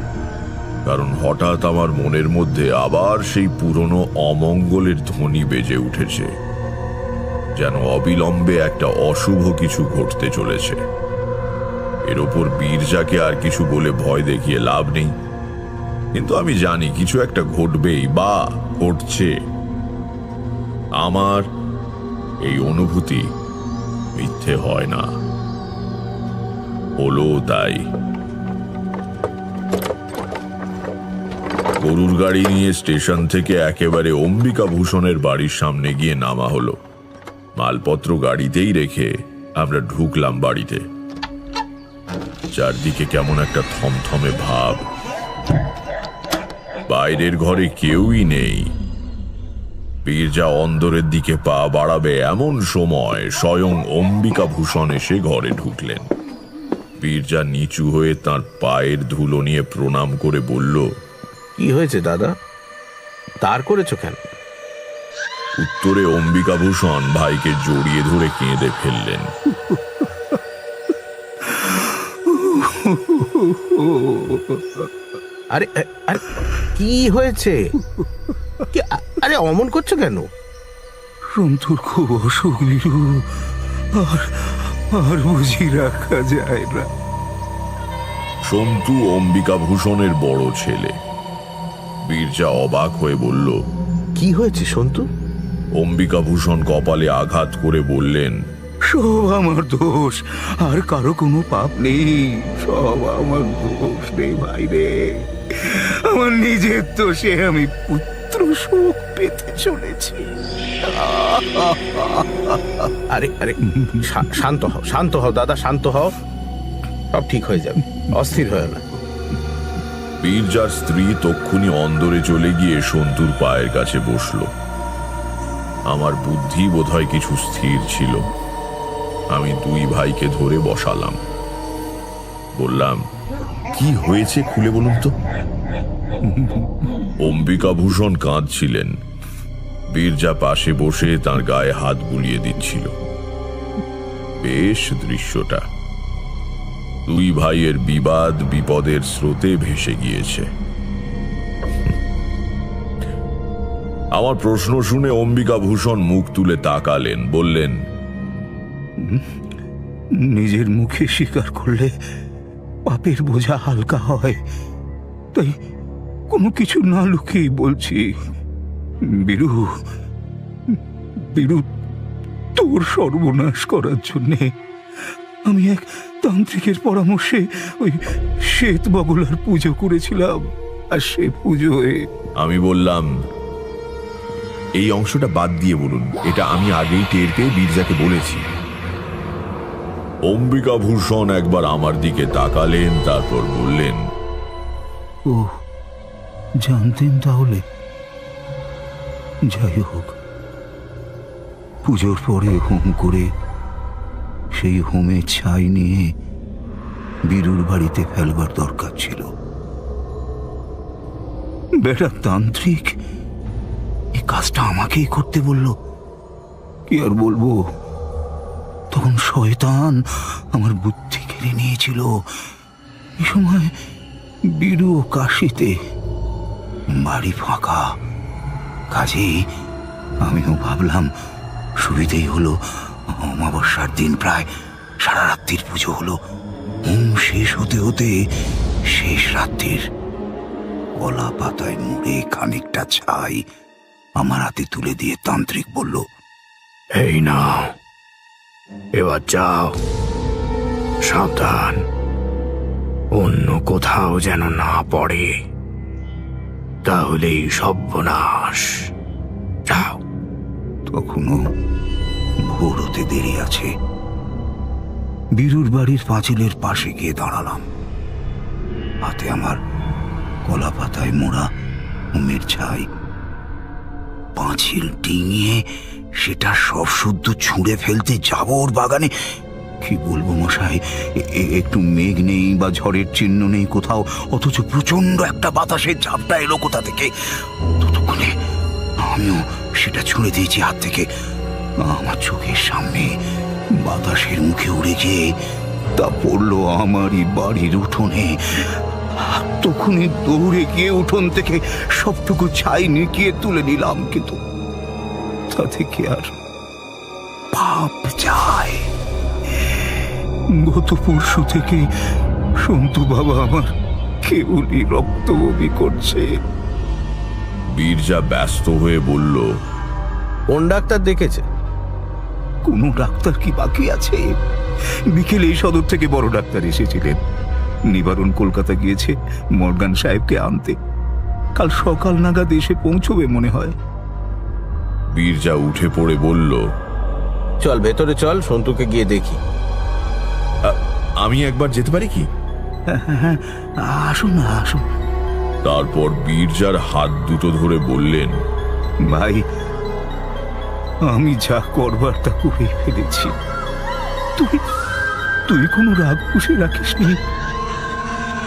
কারণ হঠাৎ আমার মনের মধ্যে আবার সেই পুরনো অমঙ্গলের ধ্বনি বেজে উঠেছে, যেন অবিলম্বে একটা অশুভ কিছু ঘটতে চলেছে। এর ওপর বীরজাকে আর কিছু বলে ভয় দেখিয়ে লাভ নেই। কিন্তু আমি জানি কিছু একটা ঘটবেই বা ঘটছে। আমার এই অনুভূতি মিথ্যে হয় না, হলো তাই। গরুর গাড়ি নিয়ে স্টেশন থেকে একেবারে অম্বিকা ভূষণের বাড়ির সামনে গিয়ে নামা হলো। মালপত্র গাড়িতেই রেখে আমরা ঢুকলাম বাড়িতে। চারদিকে কেমন একটা থমথমে ভাব। বাইরের ঘরে কেউই নেই। বীরজা অন্দরের দিকে পা বাড়াবে এমন সময় স্বয়ং অম্বিকা ভূষণ এসে ঘরে ঢুকলেন। বীরজা নিচু হয়ে তার পায়ের ধুলো নিয়ে প্রণাম করে বলল, কি হয়েছে দাদা, তার করেছো কেন? উত্তরে অম্বিকা ভূষণ ভাইকে জড়িয়ে ধরে কেঁদে ফেললেন। আরে আরে কি হয়েছে? আরে অমন করছো কেন? সন্তুর খুব অসুখ বিরু, আর বুঝি রাখা যায় না। সন্তু অম্বিকা ভূষণের বড় ছেলে। বীরজা অবাক হয়ে বলল, কি হয়েছে সন্তু? অম্বিকা ভূষণ কপালে আঘাত করে বললেন, সব আমার দোষ, আর কারো কোনো পাপ নেই। সব আমার দোষ রে ভাই রে। আমার নিজের দোষে আমি পুত্র শোক পেতে চলেছি। আরে আরে শান্ত হও, শান্ত হও দাদা, শান্ত হও, সব ঠিক হয়ে যাবে, অস্থির হয় না। বীরজার স্ত্রী তক্ষুনি অন্দরে চলে গিয়ে সন্তুর পায়ের কাছে বসল। আমার বুদ্ধি বোধহয় কিছু স্থির ছিল। আমি দুই ভাইকে ধরে বসালাম। বললাম, কি হয়েছে খুলে বলুন তো। অম্বিকা ভূষণ কাঁদছিলেন। বীরজা পাশে বসে তার গায়ে হাত বুলিয়ে দিচ্ছিল। বেশ দৃশ্যটা। দুই ভাইয়ের বিবাদ বিপদের স্রোতে ভেসে গিয়েছে। আমার প্রশ্ন শুনে অম্বিকা ভূষণ মুখ তুলে তাকালেন, বললেন, নিজের মুখে স্বীকার করলে পাপের বোঝা হালকা হয়, তাই কোনো কিছু না লুকিয়ে বলছি। বীরু, বীরু, তোর সর্বনাশ করার জন্যে আমি এক তান্ত্রিকের পরামর্শে ওই শ্বেত বগলার পুজো করেছিলাম। আর সে পুজোয় আমি বললাম, এই অংশটা বাদ দিয়ে বলুন, এটা আমি আগেই টের পেয়ে বীরজাকে বলেছি। অম্বিকা ভূষণ একবার আমার দিকে তাকালেন, তারপর বললেন, ও জানতেন তাহলে? যাই হোক, পুজোর পরে হোম করে সেই হোমে ছাই নিয়ে বীরুর বাড়িতে ফেলবার দরকার ছিল। বেটা তান্ত্রিক এই কাজটা আমাকেই করতে বলল। কি আর বলবো, তখন শয়তান আমার বুদ্ধি কেড়ে নিয়েছিল। এই সময় বীরু ও কাশিতে, বাড়ি ফাঁকা। কাজেই আমিও ভাবলাম সুবিধেই হলো। অমাবস্যার দিন প্রায় সারা রাত্রির পুজো হলো। হোম শেষ হতে হতে শেষ রাত্রির কলা পাতায় মুড়ে খানিকটা ছাই আমার হাতে তুলে দিয়ে তান্ত্রিক বলল, এই নাও, এবার যাও, সাবধান, অন্য কোথাও যেন না পড়ে, তাহলেই সর্বনাশ। যাও। তখনও ভোর হতে দেরি আছে। বীরুর বাড়ির পাঁচিলের পাশে গিয়ে দাঁড়ালাম। হাতে আমার কলা পাতায় মোড়া হোমের ছাই। পাঁচিল ডিঙিয়ে সেটা সব শুদ্ধ ছুঁড়ে ফেলতে যাব ওর বাগানে। কি বলবো মশাই, একটু মেঘ নেই বা ঝড়ের চিহ্ন নেই কোথাও, অথচ প্রচন্ড একটা বাতাসের ঝাপটা এলো কোথা থেকে। ততক্ষণে আমিও সেটা ছুঁড়ে দিয়েছি হাত থেকে। আমার চোখের সামনে বাতাসের মুখে উড়ে গিয়ে তা পড়লো আমারই বাড়ির উঠোনে। তখনই দৌড়ে গিয়ে উঠোন থেকে সবটুকু ছাই নিকিয়ে তুলে নিলাম, কিন্তু তা থেকে আর পাপ যায়। গত পরশু থেকে সন্তু বাবা আমার কেবলই রক্ত বমি করছে। বীরজা ব্যস্ত হয়ে বলল, কোন ডাক্তার দেখেছে? কোনো ডাক্তার কি বাকি আছে? বিকেলে এই সদর থেকে বড় ডাক্তার এসেছিলেন। নিবারণ কলকাতা গিয়েছে মর্গান সাহেবকে আনতে। কাল সকাল নাগাদ এসে পৌঁছবে মনে হয়। বীরজা উঠে পড়ে বলল, চল ভেতরে চল, সন্তুকে গিয়ে দেখি। আমি একবার যেতে পারি কি? হ্যাঁ, আসুন না, আসুন। তারপর বীরজার হাত দুটো ধরে বললেন, ভাই, আমি যা করবার তা করে ফেলেছি। তুই কোনো রাগ পুষে রাখিস নি।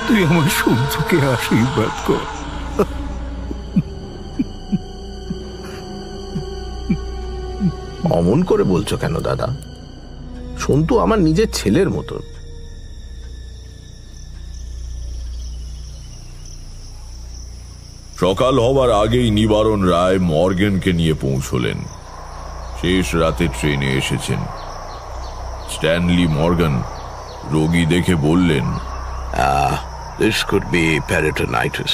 তুই আমার সন্তুকে আশীর্বাদ কর। অমন করে বলছো কেন দাদা? সন্তু আমার নিজের ছেলের মতো। সকাল হবার আগেই নিবারণ রায় মর্গেনকে নিয়ে পৌঁছলেন। শেষ রাতে ট্রেনে এসেছেন। স্ট্যানলি মর্গান রোগী দেখে বললেন, This could be peritonitis.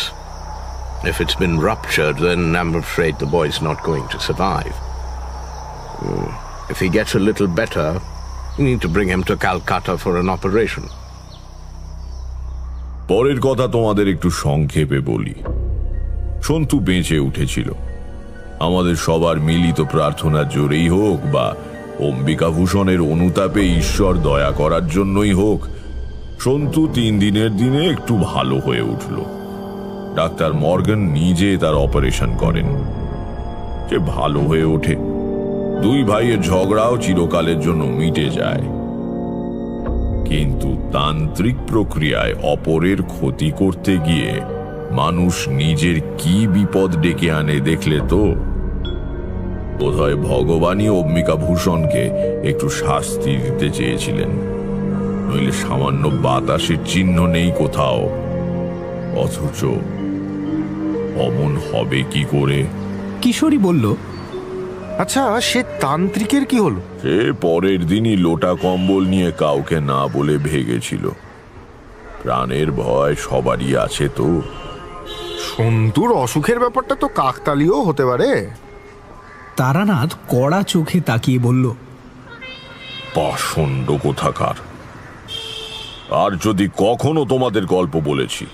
If it's been ruptured, then I'm afraid the boy's not going to survive. If he gets a little better, we need to bring him to Calcutta for an operation. পরের কথা তোমাদের একটু সংক্ষেপে বলি। সন্তু বেঁচে উঠেছিল। আমাদের সবার মিলিত প্রার্থনার জোরেই হোক বা অম্বিকাভূষণের অনুতাপে ঈশ্বর দয়া করার জন্যই হোক, সন্তু 3 দিনের দিনে একটু ভালো হয়ে উঠল। ডাক্তার মর্গান নিজে তার অপারেশন করেন। সে ভালো হয়ে ওঠে। 2 ভাইয়ের ঝগড়াও চিরকালের জন্য মিটে যায়। কিন্তু তান্ত্রিক প্রক্রিয়ায় অপরের ক্ষতি করতে গিয়ে মানুষ নিজের কি বিপদ ডেকে আনে দেখলে তো? বোধহয় ভগবানই অম্বিকাভূষণকে একটু শাস্তি দিতে চেয়েছিলেন। নইলে সামান্য বাতাসের চিহ্ন নেই কোথাও। অথচ অমন হবে কি করে? কিশোরী বলল, আচ্ছা, সে তান্ত্রিকের কি হলো? সে পরের দিনই লোটা কম্বল নিয়ে কাউকে না বলে ভেগেছিল। প্রাণের ভয় সবারই আছে তো। সন্তুর অসুখের ব্যাপারটা তো কাকতালীয় হতে পারে। তারানাথ কড়া চোখে তাকিয়ে বলল, পাষণ্ড কোথাকার। আর যদি কখনো তোমাদের গল্প বলেছি